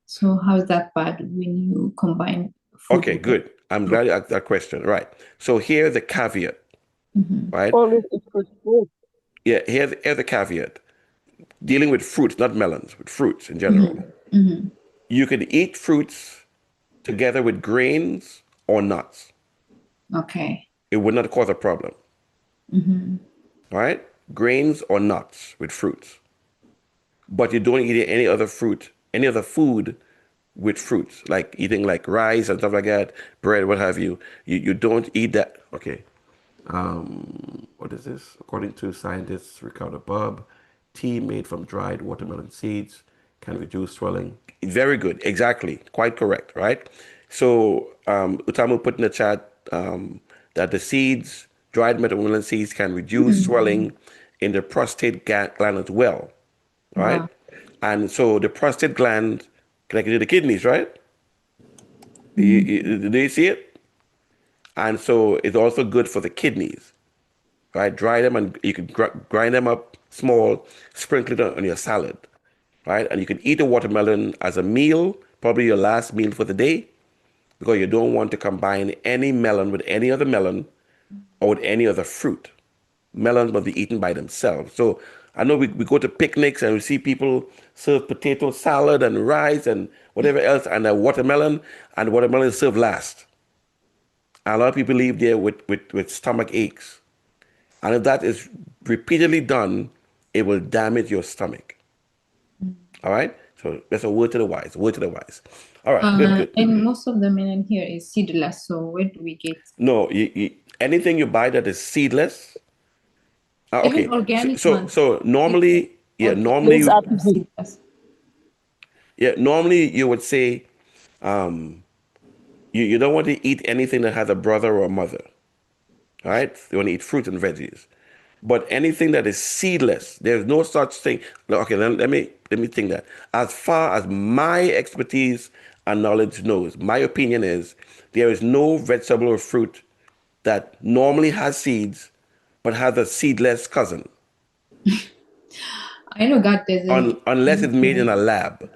So how's that bad when you combine food Okay, with good. I'm glad you asked that question. Right. So here's the caveat, right? Always eat fruit. Yeah, here's the caveat. Dealing with fruits, not melons, with fruits in general. You could eat fruits together with grains or nuts. Okay. It would not cause a problem, right? Grains or nuts with fruits. But you don't eat any other fruit, any other food with fruits, like eating like rice and stuff like that, bread, what have you. You don't eat that. Okay. What is this? According to scientists Ricardo Bob, tea made from dried watermelon seeds can reduce swelling. Very good. Exactly. Quite correct, right? So, Utamu put in the chat that the seeds, dried watermelon seeds, can reduce swelling in the prostate gland as well, right? Wow. And so the prostate gland connected to the kidneys, right? Do you see it? And so it's also good for the kidneys, right? Dry them and you can grind them up small, sprinkle it on your salad, right? And you can eat a watermelon as a meal, probably your last meal for the day, because you don't want to combine any melon with any other melon or with any other fruit. Melons must be eaten by themselves. So I know we go to picnics and we see people serve potato salad and rice and whatever else and a watermelon, and the watermelon is served last. And a lot of people leave there with stomach aches. And if that is repeatedly done, it will damage your stomach. All right? So that's a word to the wise, word to the wise. All right, good, good. And most of the melon here is seedless. So where do we get No, anything you buy that is seedless. even Okay, organic so ones? so normally, yeah, Organic normally, It's ones you, are artificial. seedless. yeah, normally you would say, um, you don't want to eat anything that has a brother or a mother. All right, you want to eat fruit and veggies. But anything that is seedless, there's no such thing. No, okay, let me think that. As far as my expertise and knowledge knows, my opinion is there is no vegetable or fruit that normally has seeds but has a seedless cousin, I know God doesn't give unless it's made in anything. a lab,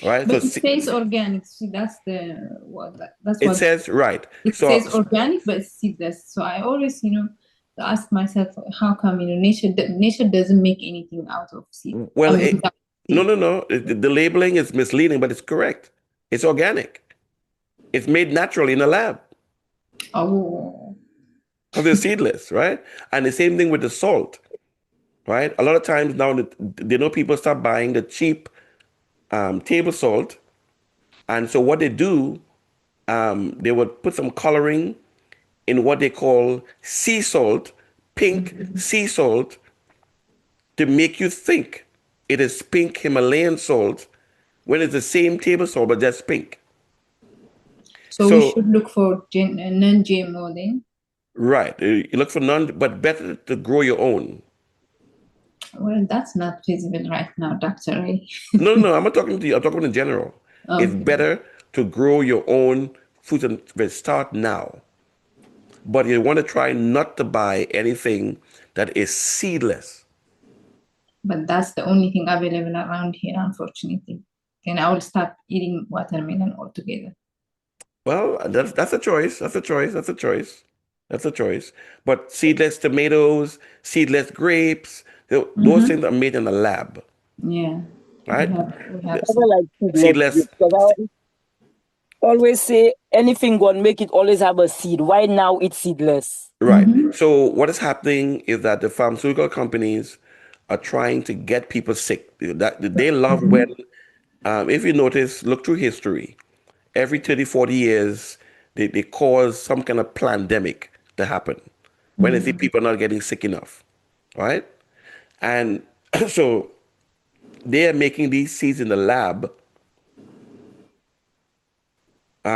right? So But it says organic. See, that's the what that's it what says right. it So says organic, but it's seedless. So I always, ask myself, how come nature doesn't make anything out of seed? I well, mean, without no, seed. no, no. The labeling is misleading, but it's correct. It's organic. It's made naturally in a lab. Oh, Because they're seedless, right? And the same thing with the salt, right? A lot of times now, they know people start buying the cheap table salt. And so what they do, they would put some coloring in what they call sea salt, pink sea salt, to make you think it is pink Himalayan salt when it's the same table salt, but just pink. so we So, should look for non-GMO then. right, you look for none, but better to grow your own. Well, that's not feasible right now, Doctor Ray. No, no, no. I'm not talking to you. I'm talking in general. It's Okay, better to grow your own fruit and veg. Start now. But you want to try not to buy anything that is seedless. but that's the only thing available around here, unfortunately. Then I will stop eating watermelon altogether. Well, that's a choice. That's a choice. That's a choice. That's a choice. But seedless tomatoes, seedless grapes, those things are made in a lab, Yeah, we right? have we I have never some. like seedless Seedless, grapes because I always say anything gonna make it always have a seed. Why now it's seedless? right. So what is happening is that the pharmaceutical companies are trying to get people sick. That they love when, if you notice, look through history, every 30, 40 years, they cause some kind of pandemic to happen when they see people not getting sick enough, right? And so they are making these seeds in the lab,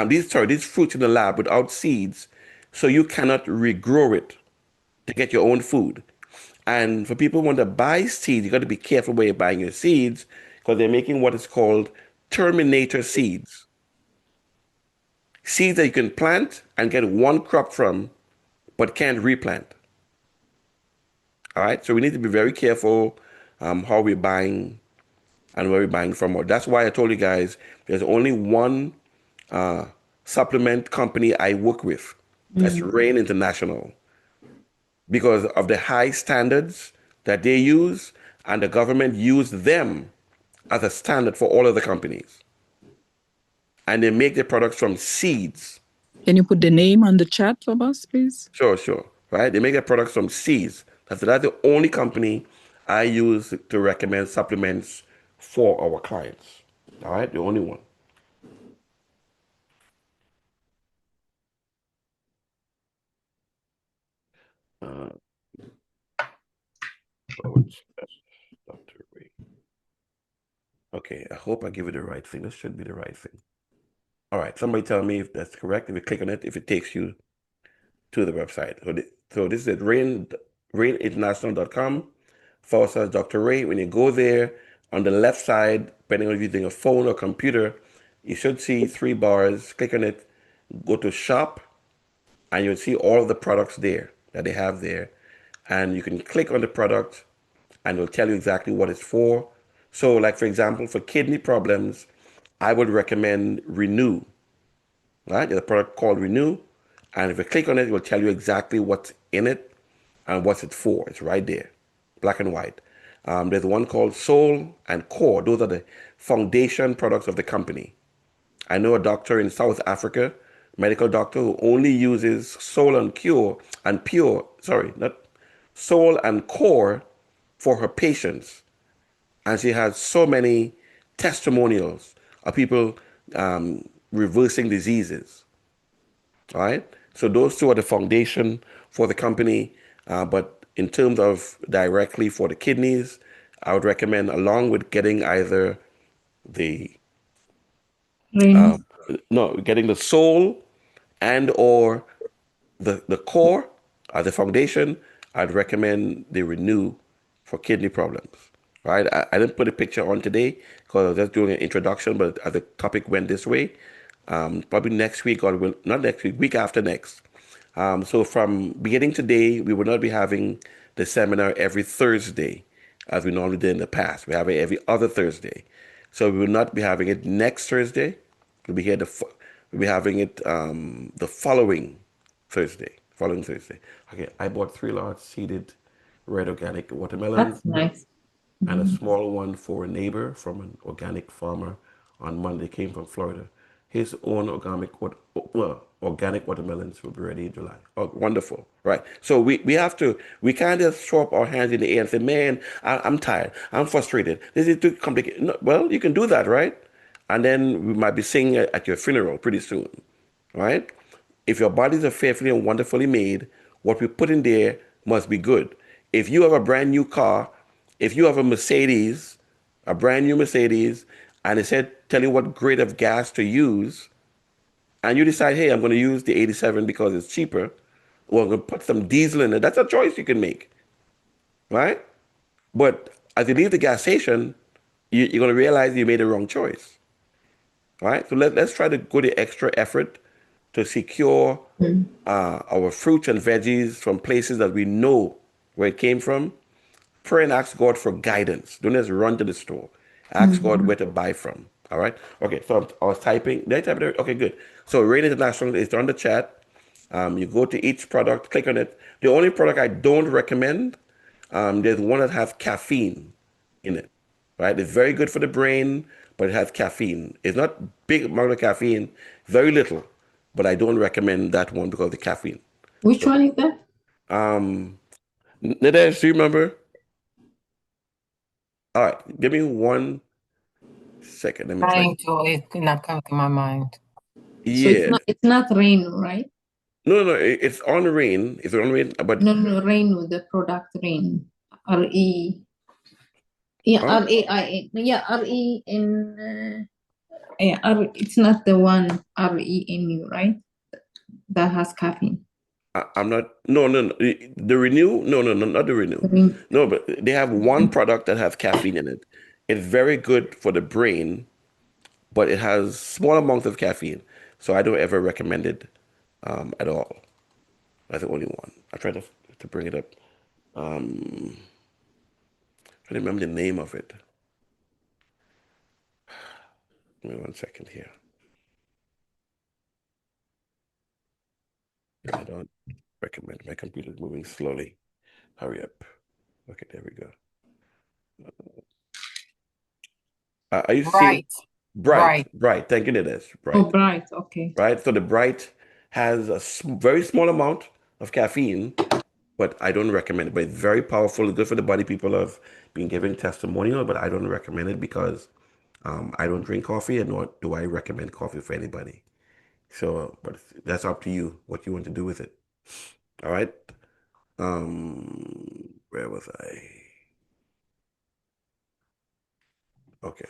these fruits in the lab without seeds, so you cannot regrow it to get your own food. And for people who want to buy seeds, you got to be careful where you're buying your seeds because they're making what is called terminator seeds. Seeds that you can plant and get one crop from, but can't replant. All right. So we need to be very careful how we're buying and where we're buying from. That's why I told you guys there's only one uh, supplement company I work with. That's Rain International because of the high standards that they use, and the government used them as a standard for all other companies. And they make their products from seeds. Can you put the name on the chat for us, please? Sure, sure. Right? They make their products from seeds. That's the only company I use to recommend supplements for our clients. All right? The only one. Uh, Dr. Ray. Okay, I hope I give you the right thing. This should be the right thing. All right, somebody tell me if that's correct. If you click on it, if it takes you to the website. So this is at raininternational.com/ Dr. Ray. When you go there, on the left side, depending on if you're using a phone or computer, you should see three bars. Click on it, go to shop, and you'll see all of the products there that they have there. And you can click on the product and it'll tell you exactly what it's for. So, like for example, for kidney problems, I would recommend Renew. Right? There's a product called Renew, and if you click on it, it will tell you exactly what's in it and what's it for. It's right there, black and white. There's one called Soul and Core. Those are the foundation products of the company. I know a doctor in South Africa, medical doctor, who only uses Soul and Cure and Pure, sorry, not Soul and Core for her patients. And she has so many testimonials of people reversing diseases. All right. So those two are the foundation for the company. But in terms of directly for the kidneys, I would recommend, along with getting either the Rain. no, getting the soul and or the core, the foundation, I'd recommend the Renew for kidney problems. Right? I didn't put a picture on today because I was just doing an introduction, but as the topic went this way, probably next week or not next week, week after next. So from beginning today, we will not be having the seminar every Thursday as we normally did in the past. We have it every other Thursday. So we will not be having it next Thursday. We'll be here we'll be having it the following Thursday. Okay, I bought 3 large seeded red organic watermelons That's nice. and a small one for a neighbor from an organic farmer on Monday. Came from Florida. His own organic watermelons will be ready in July. Oh, wonderful. Right. So we can't just throw up our hands in the air and say, man, I'm tired. I'm frustrated. This is too complicated. No, well, you can do that, right? And then we might be singing at your funeral pretty soon. Right? If your bodies are fearfully and wonderfully made, what we put in there must be good. If you have a brand new car, if you have a Mercedes, a brand new Mercedes, and it said, tell you what grade of gas to use, and you decide, hey, I'm going to use the 87 because it's cheaper, or I'm going to put some diesel in it, that's a choice you can make, right? But as you leave the gas station, you're going to realize you made the wrong choice, right? So let's try to go the extra effort to secure our fruits and veggies from places that we know where it came from. Pray and ask God for guidance. Don't just run to the store. Ask God where to buy from. All right. Okay. So I was typing. Did I type it? Okay, good. So Rain International is on the chat. You go to each product, click on it. The only product I don't recommend, there's one that has caffeine in it. Right. It's very good for the brain, but it has caffeine. It's not big amount of caffeine, very little, but I don't recommend that one because of the caffeine. Which one is that? Nadesh, do you remember? All right, give me 1 second. Let me try. Trying to, it could not come to my mind. So Yeah. it's not Rain, right? No, no, it's on Rain. It's on Rain, but No, Rain, the product Rain. R-E. Yeah, huh? R-A-I-N. Yeah, R-E-N. Yeah, it's not the one R-E-N-U, right? That has caffeine. I'm not. No, no, no. The Renew? No, no, no, not the Renew. Rain. No, but they have one product that has caffeine in it. It's very good for the brain, but it has small amounts of caffeine. So I don't ever recommend it at all. That's the only one. I tried to bring it up. I don't remember the name of it. Give me 1 second here. I don't recommend. My computer's moving slowly. Hurry up. Okay, there we go. Are you seeing Bright. Bright? Thank you, Nidez. Oh, Bright. bright. Okay. Right. So the Bright has a very small amount of caffeine, but I don't recommend it. But it's very powerful. It's good for the body. People have been giving testimonial, but I don't recommend it because I don't drink coffee, and nor do I recommend coffee for anybody. So, but that's up to you what you want to do with it. All right. Where was I? Okay.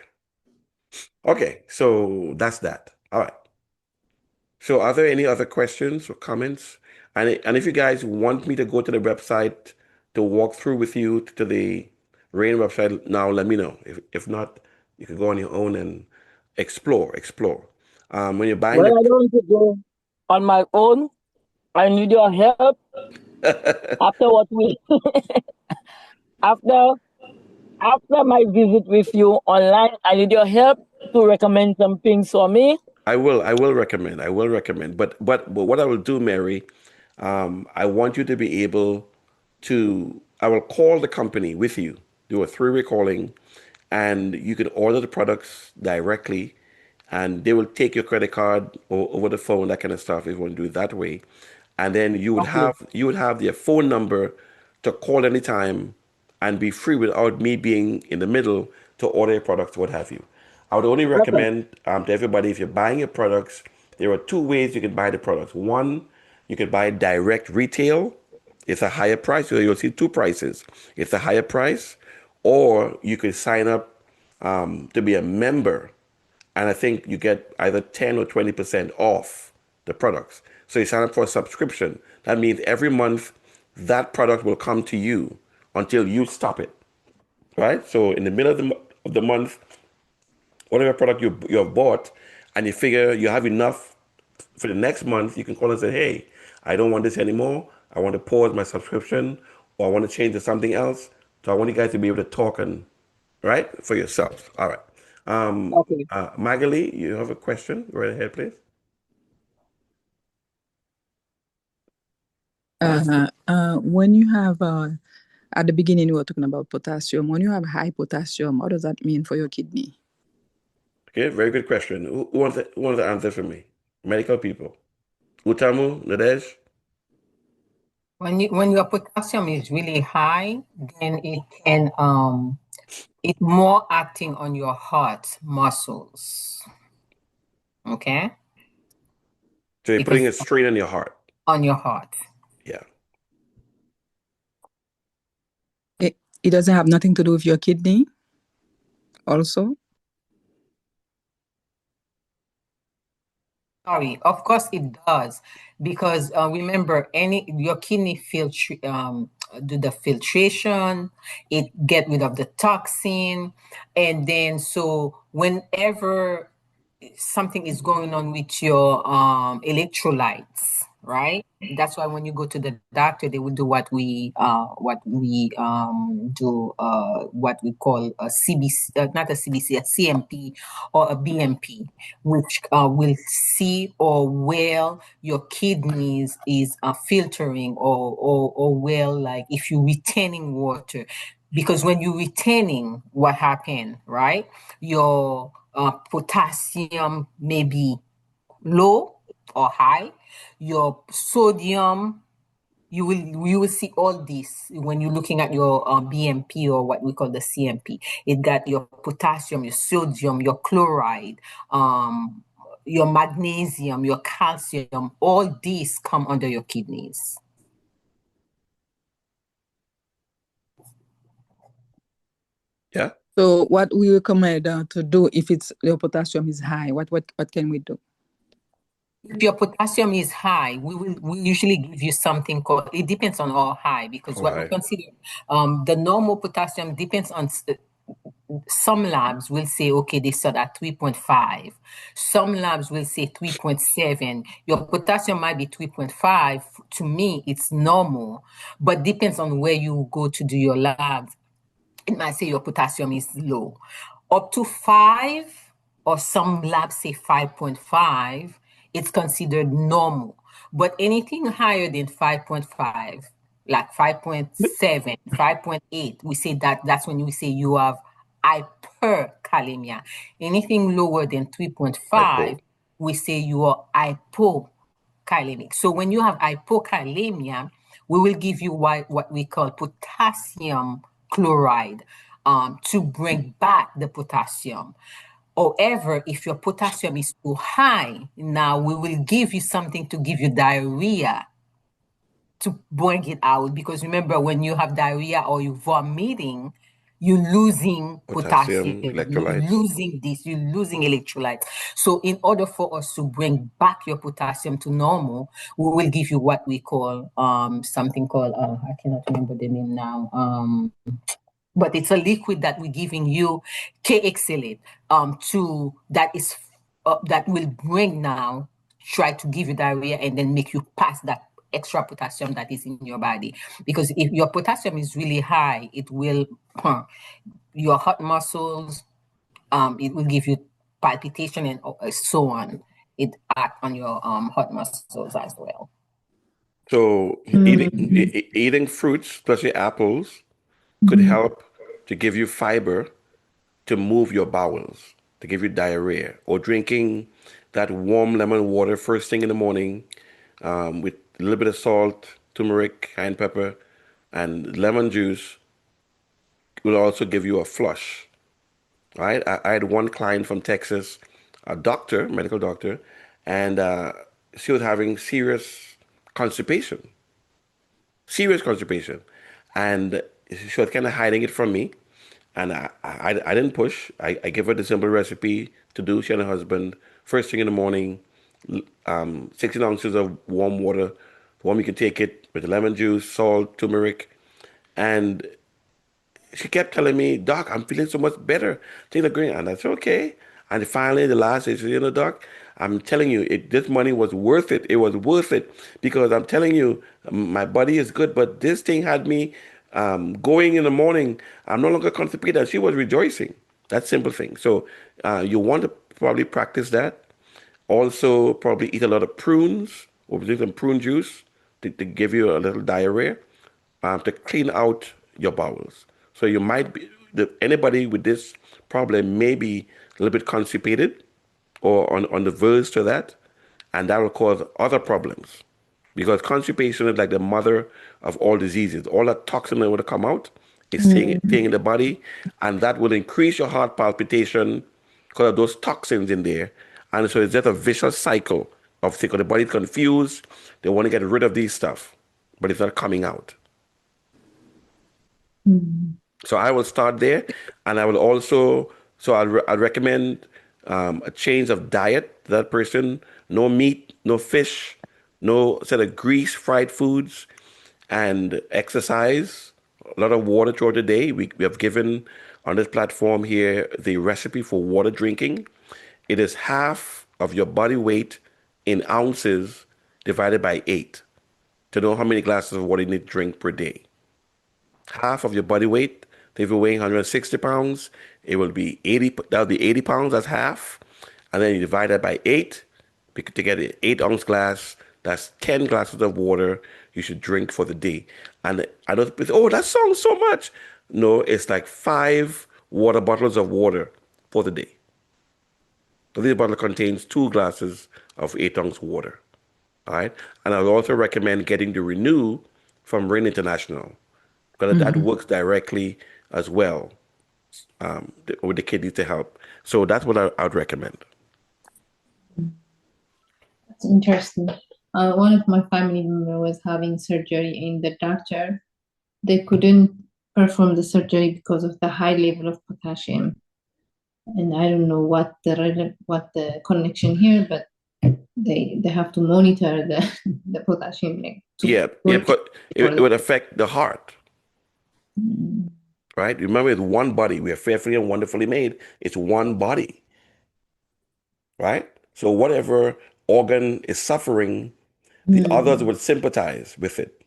Okay. So that's that. All right. So are there any other questions or comments? And if you guys want me to go to the website to walk through with you to the Rain website now, let me know. If not, you can go on your own and explore. When you're buying Well, I don't want to go on my own. I need your help the after what we after after my visit with you online. I need your help to recommend some things for me. I will recommend. I will recommend. But what I will do, Mary, I want you to be able to. I will call the company with you, do a three-way calling, and you can order the products directly, and they will take your credit card over the phone, that kind of stuff. If you want to do it that way, and then Okay. you would have their phone number to call anytime and be free without me being in the middle to order your products, what have you. I would only Okay. recommend to everybody, if you're buying your products, there are two ways you can buy the products. One, you can buy direct retail. It's a higher price. So you'll see two prices. It's a higher price, or you could sign up to be a member, and I think you get either 10 or 20% off the products. So you sign up for a subscription. That means every month that product will come to you until you stop it, right? So in the middle of the month, whatever product you have bought, and you figure you have enough for the next month, you can call and say, hey, I don't want this anymore. I want to pause my subscription, or I want to change to something else. So I want you guys to be able to talk and right for yourself. All right. Okay. Magali, you have a question? Go right ahead, please. When you have, at the beginning, you were talking about potassium. When you have high potassium, what does that mean for your kidney? Okay, very good question. Who wants to answer for me? Medical people. Utamu, Nadej? When your potassium is really high, then it's more acting on your heart muscles. Okay? So you're putting Because a strain on your heart. on your heart. Yeah. It doesn't have nothing to do with your kidney also? Sorry, of course it does, because remember, your kidney do the filtration, it get rid of the toxin, and then so whenever something is going on with your electrolytes, right? That's why when you go to the doctor, they will do what we call a CBC, not a CBC, a CMP or a BMP, which will see or well your kidneys is filtering or well, like if you're retaining water, because when you're retaining, what happened, right? Your potassium may be low or high. Your sodium, you will see all this when you're looking at your BMP or what we call the CMP. It got your potassium, your sodium, your chloride, your magnesium, your calcium. All these come under your kidneys. Yeah. So what we recommend to do if your potassium is high, what can we do? If your potassium is high, we usually give you something called, it depends on how high, because All what we right. consider the normal potassium depends on some labs will say, okay, they start at 3.5. Some labs will say 3.7. Your potassium might be 3.5. To me, it's normal, but depends on where you go to do your lab. It might say your potassium is low. Up to 5, or some labs say 5.5, it's considered normal. But anything higher than 5.5, like 5.7, 5.8, we say that's when we say you have hyperkalemia. Anything lower than 3.5, Hypo. we say you are hypokalemic. So when you have hypokalemia, we will give you what we call potassium chloride to bring back the potassium. However, if your potassium is too high, now we will give you something to give you diarrhea to bring it out. Because remember, when you have diarrhea or you're vomiting, you're losing potassium, Potassium you're electrolytes. losing this, you're losing electrolytes. So in order for us to bring back your potassium to normal, we will give you what we call something called I cannot remember the name now. But it's a liquid that we're giving you, K-Exilate, to that will bring now, try to give you diarrhea and then make you pass that extra potassium that is in your body. Because if your potassium is really high, it will your heart muscles, it will give you palpitation and so on. It act on your heart muscles as well. So eating fruits, especially apples, could help to give you fiber to move your bowels, to give you diarrhea, or drinking that warm lemon water first thing in the morning with a little bit of salt, turmeric, cayenne pepper, and lemon juice will also give you a flush. Right? I had one client from Texas, a doctor, medical doctor, and she was having constipation, serious constipation, and she was kind of hiding it from me. And I didn't push. I gave her the simple recipe to do. She and her husband, first thing in the morning, 16 ounces of warm water. Warm, you can take it with lemon juice, salt, turmeric. And she kept telling me, Doc, I'm feeling so much better. Things are great. And I said, okay. And finally, the last day, she said, Doc, I'm telling you, this money was worth it. It was worth it because I'm telling you, my body is good, but this thing had me going in the morning. I'm no longer constipated. She was rejoicing. That simple thing. So you want to probably practice that. Also, probably eat a lot of prunes or drink some prune juice to give you a little diarrhea to clean out your bowels. So you might be, anybody with this problem may be a little bit constipated or on the verge to that, and that will cause other problems. Because constipation is like the mother of all diseases. All that toxin that will come out is staying in the body, and that will increase your heart palpitation because of those toxins in there. And so it's just a vicious cycle of things. The body's confused. They want to get rid of these stuff, but it's not coming out. So I will start there, and I will also, so I'll recommend a change of diet to that person. No meat, no fish, no sort of grease, fried foods, and exercise. A lot of water throughout the day. We have given on this platform here the recipe for water drinking. It is half of your body weight in ounces divided by 8 to know how many glasses of water you need to drink per day. Half of your body weight. If you're weighing 160 pounds, it will be 80, that would be 80 pounds, that's half. And then you divide that by 8 to get an 8-ounce glass. That's 10 glasses of water you should drink for the day. And I know people say, oh, that sounds so much. No, it's like 5 water bottles of water for the day. So this bottle contains 2 glasses of 8-ounce water. All right. And I would also recommend getting the Renew from Rain International because that works directly as well with the kidneys to help. So that's what I would recommend. That's interesting. One of my family member was having surgery, and the doctor, they couldn't perform the surgery because of the high level of potassium. And I don't know what the connection here, but they have to monitor the potassium, like, Yeah, because it would affect the heart. right? Remember, it's one body. We are fearfully and wonderfully made. It's one body, right? So whatever organ is suffering, the others would sympathize with it.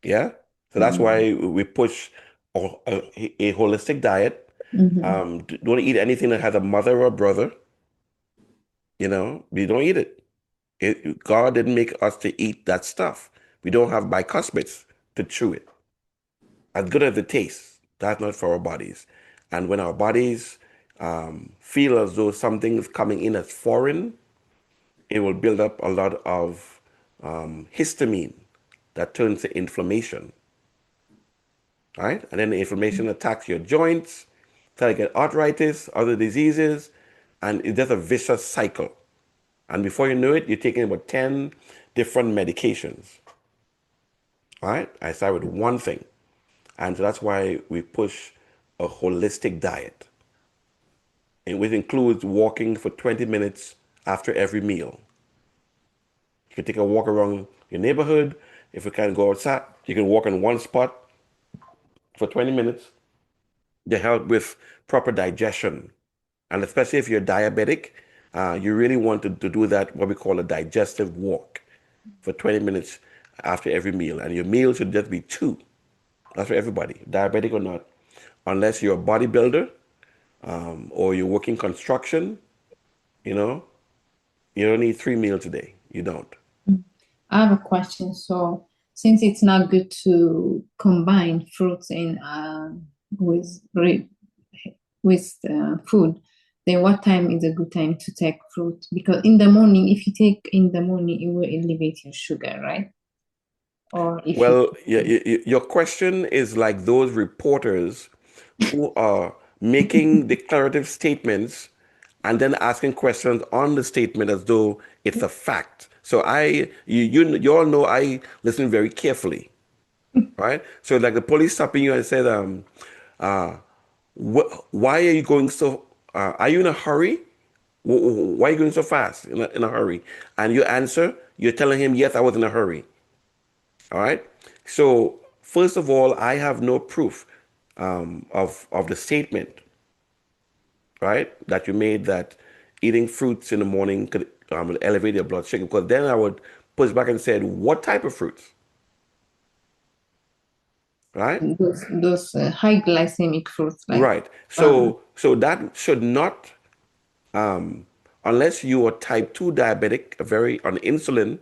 Yeah. So that's why we push a holistic diet. Don't eat anything that has a mother or brother. You don't eat it. God didn't make us to eat that stuff. We don't have bicuspids to chew it. As good as it tastes, that's not for our bodies. And when our bodies feel as though something is coming in as foreign, it will build up a lot of histamine that turns to inflammation, right? And then the inflammation attacks your joints, so you get arthritis, other diseases, and it's just a vicious cycle. And before you know it, you're taking about 10 different medications, right? I start with one thing. And so that's why we push a holistic diet, and which includes walking for 20 minutes after every meal. You can take a walk around your neighborhood. If you can't go outside, you can walk in one spot for 20 minutes to help with proper digestion. And especially if you're diabetic, you really want to do that, what we call a digestive walk for 20 minutes after every meal. And your meal should just be two. That's for everybody, diabetic or not. Unless you're a bodybuilder or you're working construction, you know, you don't need 3 meals a day. You don't. I have a question. So, since it's not good to combine fruits in with food, then what time is a good time to take fruit? Because in the morning, if you take in the morning, it will elevate your sugar, right? Or if you Well, your question is like those reporters who are making declarative statements and then asking questions on the statement as though it's a fact. So you all know I listen very carefully, right? So like the police stopping you and said, uh, why are you going so? Are you in a hurry? Why are you going so fast in a hurry? And you answer, you're telling him, yes, I was in a hurry. All right. So first of all, I have no proof of the statement, right, that you made that eating fruits in the morning could elevate your blood sugar. Because then I would push back and said, what type of fruits, right? those high glycemic fruits like Right. So that should not, um, unless you are type 2 diabetic, very on insulin,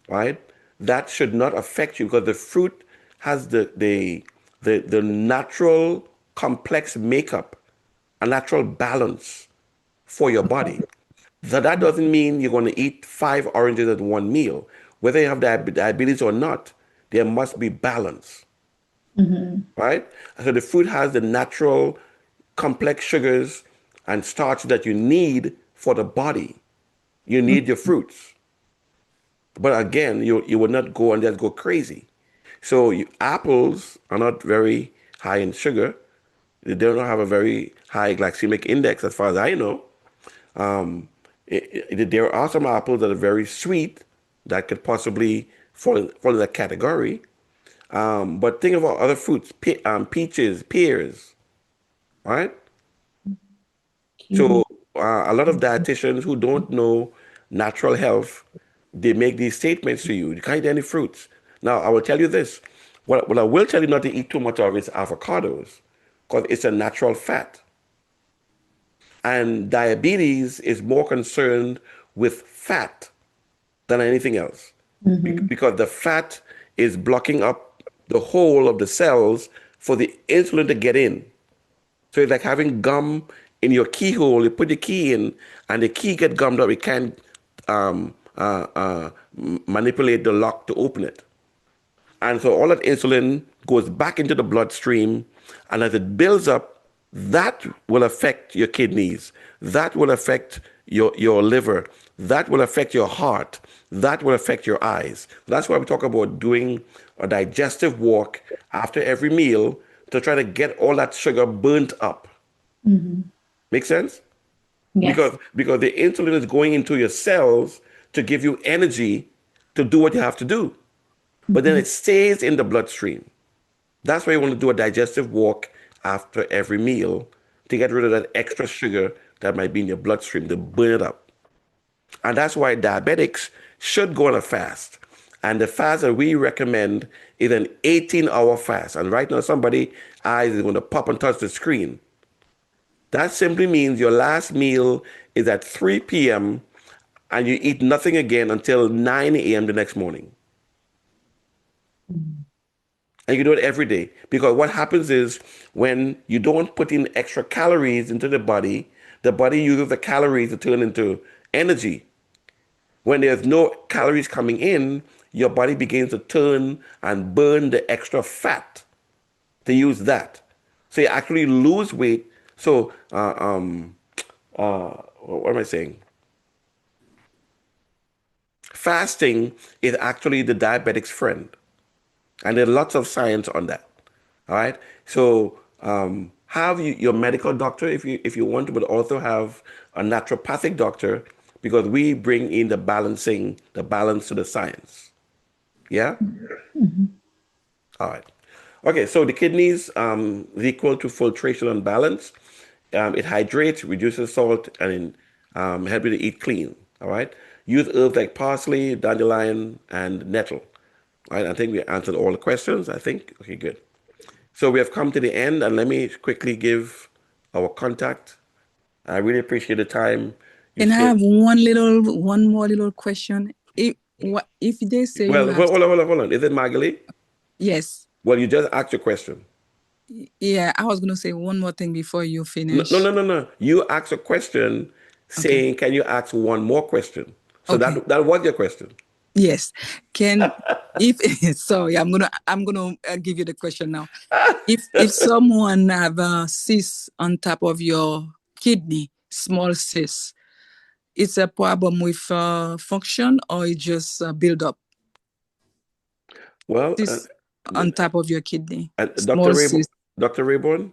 right? That should not affect you because the fruit has the natural complex makeup, a natural balance for your body. So that doesn't mean you're going to eat 5 oranges at one meal. Whether you have diabetes or not, there must be balance, right? So the fruit has the natural complex sugars and starch that you need for the body. You need your fruits. But again, you would not go and just go crazy. So apples are not very high in sugar. They don't have a very high glycemic index, as far as I know. There are some apples that are very sweet that could possibly fall in that category. But think about other fruits, peaches, pears, right? kiwi. So a lot of dietitians who don't know natural health, they make these statements to you. You can't eat any fruits. Now, I will tell you this. What I will tell you not to eat too much of is avocados, because it's a natural fat. And diabetes is more concerned with fat than anything else, because the fat is blocking up the whole of the cells for the insulin to get in. So it's like having gum in your keyhole. You put the key in, and the key get gummed up. It can't manipulate the lock to open it. And so all that insulin goes back into the bloodstream, and as it builds up, that will affect your kidneys. That will affect your liver. That will affect your heart. That will affect your eyes. That's why we talk about doing a digestive walk after every meal to try to get all that sugar burnt up. Make sense? Yes. Because the insulin is going into your cells to give you energy to do what you have to do. But then it stays in the bloodstream. That's why you want to do a digestive walk after every meal to get rid of that extra sugar that might be in your bloodstream, to burn it up. And that's why diabetics should go on a fast. And the fast that we recommend is an 18-hour fast. And right now, somebody eyes is going to pop and touch the screen. That simply means your last meal is at 3 p.m. and you eat nothing again until 9 a.m. the next morning. And you do it every day. Because what happens is when you don't put in extra calories into the body uses the calories to turn into energy. When there's no calories coming in, your body begins to turn and burn the extra fat to use that. So you actually lose weight. So, what am I saying? Fasting is actually the diabetic's friend. And there's lots of science on that. All right. So have your medical doctor if you want to, but also have a naturopathic doctor because we bring in the balance to the science. Yeah. All right. Okay. So the kidneys is equal to filtration and balance. It hydrates, reduces salt, and help you to eat clean. All right. Use herbs like parsley, dandelion, and nettle. All right. I think we answered all the questions. I think. Okay. Good. So we have come to the end, and let me quickly give our contact. I really appreciate the time you Can I spent. have one more little question? If they say you Well, have, hold on. Is it Magali? yes, Well, you just asked your question. yeah, I was gonna say one more thing before you No, no, finish. no, no, no. You asked a question Okay, saying, "Can you ask one more question?" So okay, that was your question. yes. Can if sorry, I'm gonna give you the question now. If someone have a cyst on top of your kidney, small cyst, it's a problem with function or it just build up Well, cyst on top of your kidney, Dr. small Rayborn, cyst. Dr. Rayborn,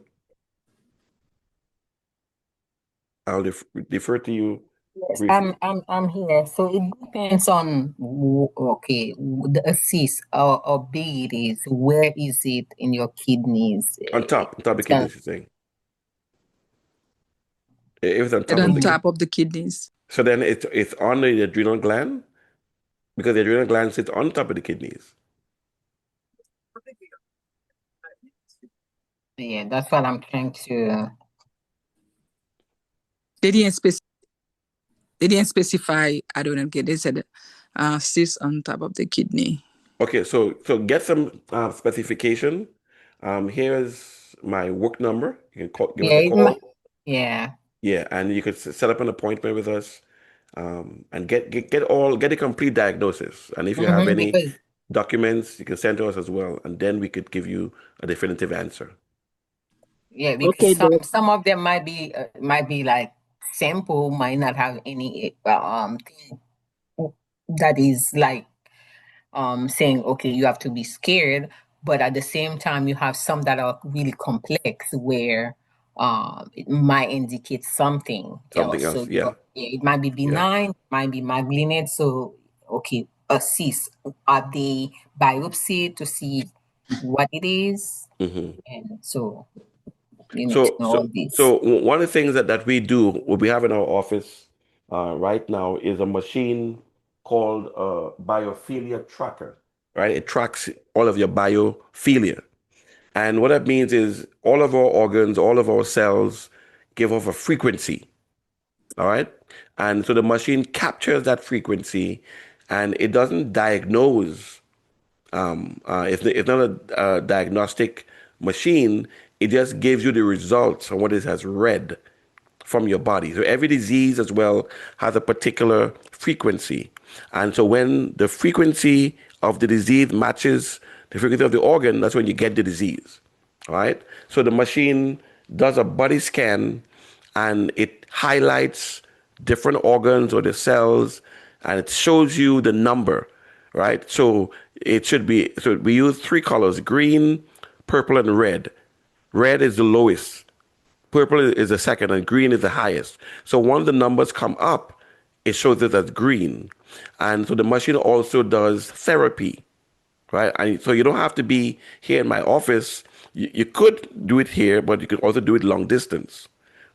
I'll defer to you Yes, briefly. I'm here. So it depends on okay, the assist, how big it is. Where is it in your kidneys? On top of the It's gonna, kidneys, you're saying. If it's on And top of on the Mhm. kidney. top of the kidneys. So then it's on the adrenal gland because the adrenal gland sits on top of the kidneys. Yeah, that's what I'm trying to. They didn't spec- they didn't specify. I don't get. They said cyst on top of the kidney. Okay, so get some specification. Here's my work number. You can give us Yeah, a it might, call. yeah. Yeah, and you could set up an appointment with us, and get a complete diagnosis. And if you have any Because documents, you can send to us as well, and then we could give you a definitive answer. yeah, because Okay, Doc. some of them might be like simple, might not have any thing that is like saying okay you have to be scared, but at the same time you have some that are really complex where it might indicate something Something else. So else, yeah, it might be yeah. benign, might be malignant. So okay, a cyst, are they biopsy to see what it is? hmm And so you need to So, know so, all this. so one of the things that we do, what we have in our office right now is a machine called a biophilia tracker, right? It tracks all of your biophilia. And what that means is all of our organs, all of our cells give off a frequency, all right? And so the machine captures that frequency and it doesn't diagnose it's not a diagnostic machine. It just gives you the results of what it has read from your body. So every disease as well has a particular frequency. And so when the frequency of the disease matches the frequency of the organ, that's when you get the disease. All right? So the machine does a body scan and it highlights different organs or the cells and it shows you the number, right? So so we use three colors, green, purple, and red. Red is the lowest. Purple is the second and green is the highest. So once the numbers come up, it shows it as green. And so the machine also does therapy. right? And so you don't have to be here in my office. You could do it here, but you could also do it long distance,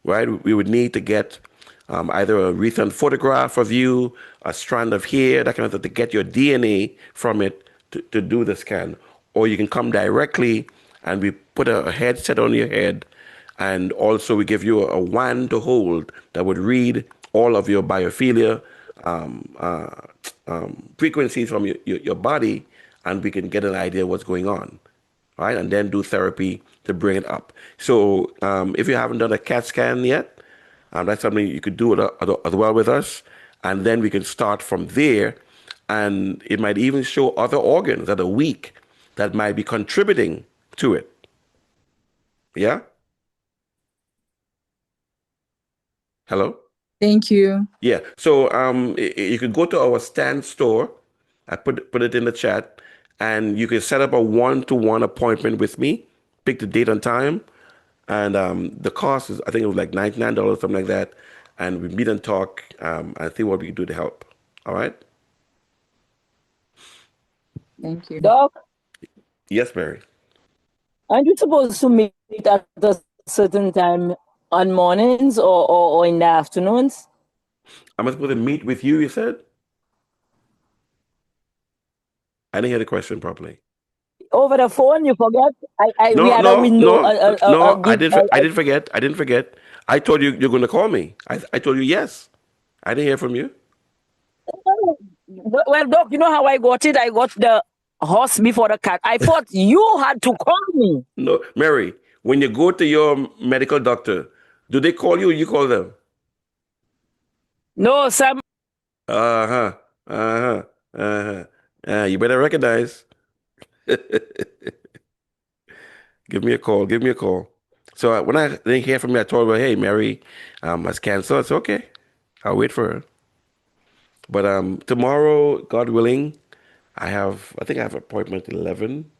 right? We would need to get either a recent photograph of you, a strand of hair, that kind of thing, to get your DNA from it to do the scan. Or you can come directly and we put a headset on your head, and also we give you a wand to hold that would read all of your biophilia frequencies from your body, and we can get an idea what's going on, right? And then do therapy to bring it up. So if you haven't done a CAT scan yet, that's something you could do as well with us. And then we can start from there. And it might even show other organs that are weak that might be contributing to it. Yeah? Hello? Thank you. Yeah. So you could go to our stand store. I put it in the chat, and you can set up a one-to-one appointment with me. Pick the date and time, and the cost is, I think it was like $99, something like that. And we meet and talk and see what we can do to help. All right? Thank you. Doc, Yes, Mary. aren't you supposed to meet at a certain time on mornings or in the afternoons? Am I supposed to meet with you? You said. I didn't hear the question properly. Over the phone, you forget? We No, had a no, window, no, no. I give, didn't. I didn't forget. I didn't forget. I told you you're going to call me. I told you yes. I didn't hear from you. well, Doc, you know how I got it? I got the horse before the cat. I thought you had to call me. No, Mary. When you go to your medical doctor, do they call you or you call them? No, Sam. Uh-huh. Uh-huh. Uh-huh. You better recognize. Give me a call. Give me a call. So when I didn't hear from you, I told her, hey, Mary, has canceled. It's okay. I'll wait for her. But tomorrow, God willing, I think I have an appointment at 11.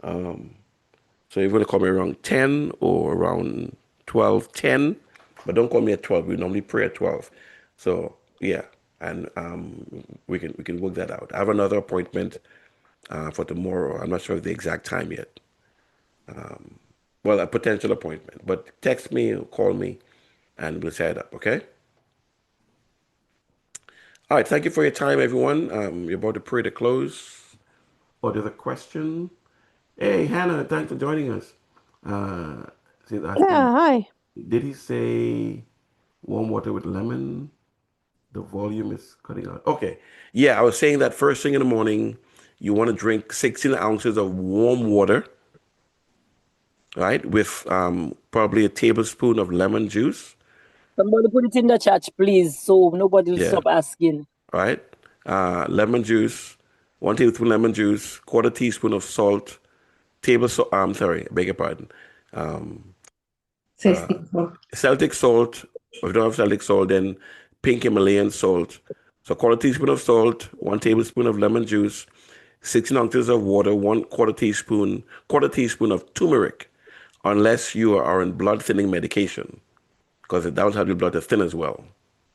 So you're going to call me around 10 or around 12:10, but don't call me at 12. We normally pray at 12. So yeah, and we can work that out. I have another appointment for tomorrow. I'm not sure of the exact time yet. Well, a potential appointment, but text me or call me and we'll set it up, okay? All right, thank you for your time, everyone. You're about to pray to close. Oh, there's a question. Hey, Hannah, thanks for joining us. She's asking, Hi. did he say warm water with lemon? The volume is cutting out. Okay. Yeah, I was saying that first thing in the morning, you want to drink 16 ounces of warm water, right? With probably a tablespoon of lemon juice. Somebody put it in the chat, please, so nobody will Yeah. stop asking. Right? Lemon juice, 1 tablespoon lemon juice, quarter teaspoon of salt, sorry, I beg your pardon. Celtic salt. If you don't have Celtic salt, then pink Himalayan salt. So quarter teaspoon of salt, 1 tablespoon of lemon juice, 16 ounces of water, one quarter teaspoon of turmeric, unless you are on blood thinning medication, because it does help your blood to thin as well.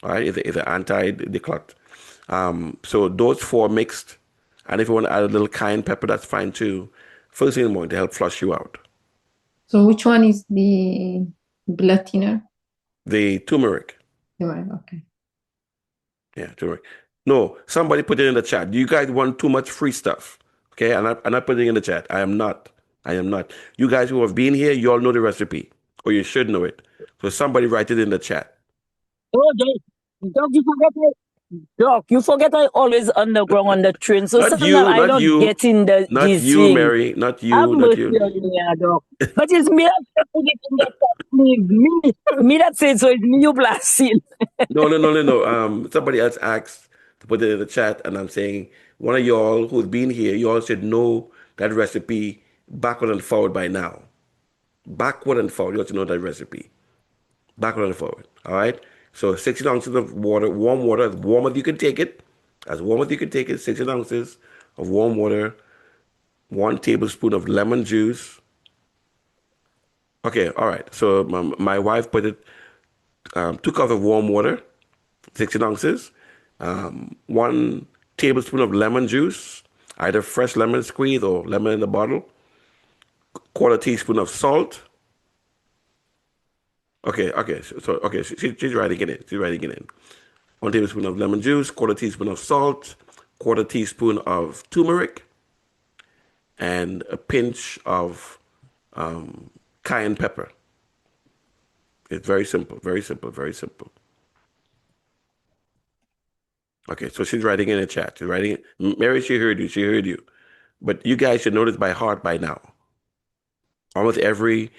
All right, it's an anti-declot. So those four mixed, and if you want to add a little cayenne pepper, that's fine too. First thing in the morning to help flush you out. So which one is the blood thinner? The turmeric. Okay. Yeah, turmeric. No, somebody put it in the chat. You guys want too much free stuff. Okay, I'm not putting it in the chat. I am not. I am not. You guys who have been here, you all know the recipe, or you should know it. So somebody write it in the chat. Oh, Doc, you forget I always underground on the train. So Not sometimes you, I not don't you, get in not this you, thing. Mary, not Have you, not mercy you. on me, Doc. But it's me that put it in the chat, please. Me that said so. It's me you blasting. No. Somebody else asked to put it in the chat, and I'm saying one of y'all who's been here, you all should know that recipe backward and forward by now. Backward and forward, you ought to know that recipe. Backward and forward. All right. So 16 ounces of water, warm water, as warm as you can take it. As warm as you can take it, 16 ounces of warm water, 1 tablespoon of lemon juice. Okay, all right. So my wife put it 2 cups of warm water, 16 ounces, 1 tablespoon of lemon juice, either fresh lemon squeeze or lemon in the bottle, quarter teaspoon of salt. Okay, okay, she's writing it in. She's writing it in. 1 tablespoon of lemon juice, quarter teaspoon of salt, quarter teaspoon of turmeric, and a pinch of cayenne pepper. It's very simple, very simple, very simple. Okay, so she's writing in the chat. She's writing it. Mary, she heard you. She heard you. But you guys should know this by heart by now. Almost every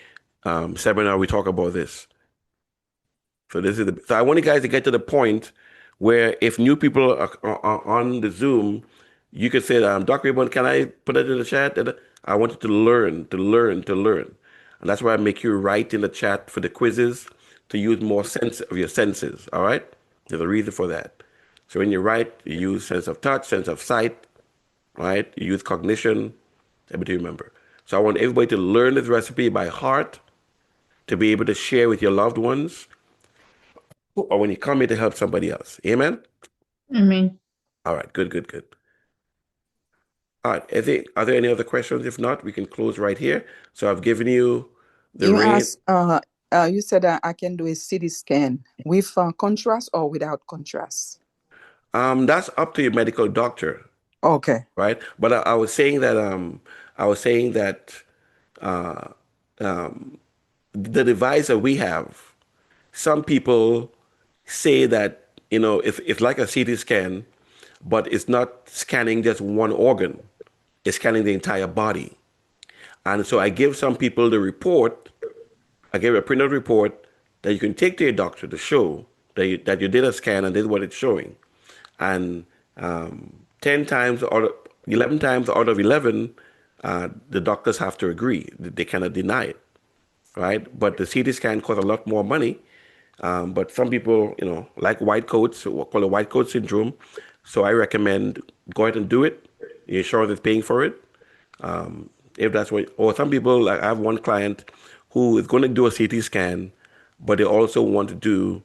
seminar we talk about this. So I want you guys to get to the point where if new people are on the Zoom, you could say, Dr. Raybourne, can I put it in the chat? And I want you to learn, to learn, to learn. And that's why I make you write in the chat for the quizzes to use more sense of your senses. All right? There's a reason for that. So when you write, you use sense of touch, sense of sight, right? You use cognition, everybody remember. So I want everybody to learn this recipe by heart, to be able to share with your loved ones, or when you come here to help somebody else. Amen? Amen. All right, good, good, good. All right, are there any other questions? If not, we can close right here. So I've given you the You range. you said I can do a CT scan with contrast or without contrast. That's up to your medical doctor, Okay. right? But I was saying that uh, the device that we have, some people say that, if it's like a CT scan, but it's not scanning just one organ, it's scanning the entire body. And so I give some people the report, I give a printed report that you can take to your doctor to show that you did a scan and this is what it's showing. And 10 times out of 11 times out of 11, the doctors have to agree. They cannot deny it, right? But the CT scan costs a lot more money. But some people, like white coats, what call it white coat syndrome. So I recommend go ahead and do it. The insurance is paying for it. If that's what, or some people, like I have one client who is going to do a CT scan, but they also want to do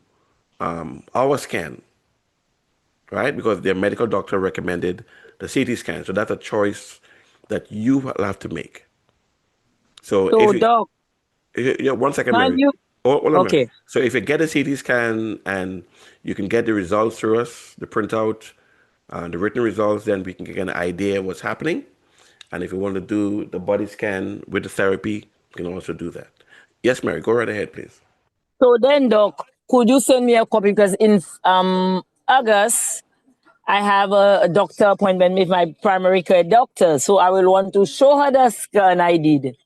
our scan, right? Because their medical doctor recommended the CT scan. So that's a choice that you will have to make. So So, if you, Doc, yeah, 1 second, can Mary. you? Hold on, Mary. Okay. So if you get a CT scan and you can get the results through us, the printout, the written results, then we can get an idea of what's happening. And if you want to do the body scan with the therapy, you can also do that. Yes, Mary, go right ahead, please. So then, Doc, could you send me a copy? Because in August, I have a doctor appointment with my primary care doctor. So I will want to show her the scan I did.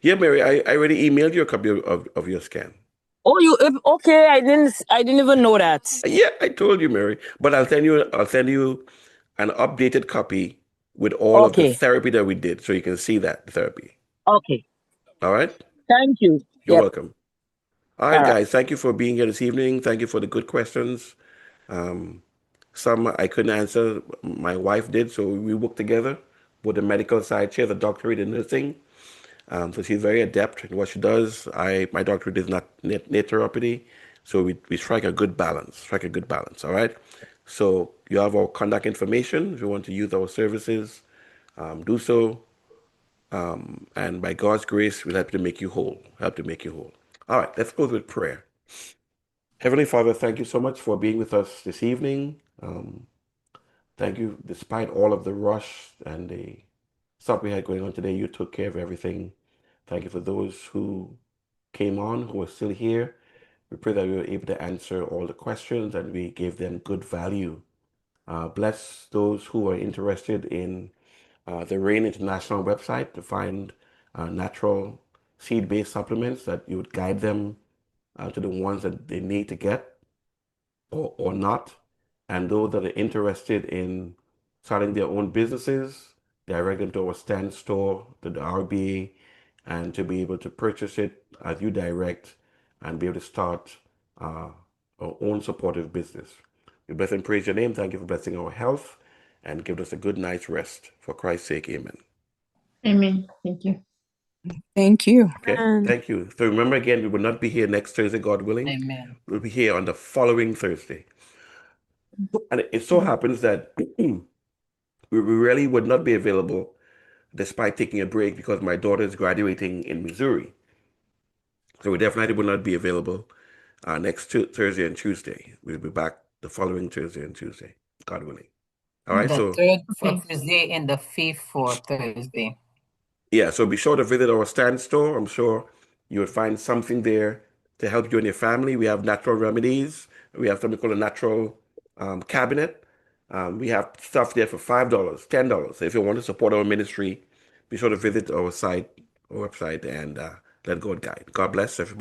Yeah, Mary, I already emailed you a copy of your scan. Oh, okay? I didn't even know that. Yeah, I told you, Mary. But I'll send you an updated copy with all of the Okay. therapy that we did, so you can see that therapy. Okay. All right? Thank you. You're Yep. welcome. All right, All right. guys. Thank you for being here this evening. Thank you for the good questions. Um, some I couldn't answer. My wife did, so we worked together with the medical side. She has a doctorate in nursing. So she's very adept in what she does. My doctorate is not naturopathy, so we strike a good balance. Strike a good balance. All right. So you have our contact information. If you want to use our services, do so. And by God's grace, we'll help to make you whole. Help to make you whole. All right. Let's close with prayer. Heavenly Father, thank you so much for being with us this evening. Thank you, despite all of the rush and the stuff we had going on today, you took care of everything. Thank you for those who came on, who are still here. We pray that we were able to answer all the questions and we gave them good value. Bless those who are interested in the RAIN International website to find natural seed-based supplements, that you would guide them to the ones that they need to get or not. And those that are interested in starting their own businesses, direct them to our stand store, to the RBA, and to be able to purchase it as you direct and be able to start our own supportive business. We bless and praise your name. Thank you for blessing our health and give us a good night's rest. For Christ's sake, amen. Amen. Thank you. Thank you. Okay, thank you. So remember again, we will not be here next Thursday, God willing. Amen. We'll be here on the following Thursday. And it so happens that we really would not be available despite taking a break because my daughter is graduating in Missouri. So we definitely will not be available next Thursday and Tuesday. We'll be back the following Thursday and Tuesday, God willing. All right, The so third for Okay. Tuesday and the fifth for Thursday. yeah, so be sure to visit our stand store. I'm sure you would find something there to help you and your family. We have natural remedies. We have something called a natural cabinet. We have stuff there for $5, $10. So if you want to support our ministry, be sure to visit our site, our website, and let God guide. God bless everybody.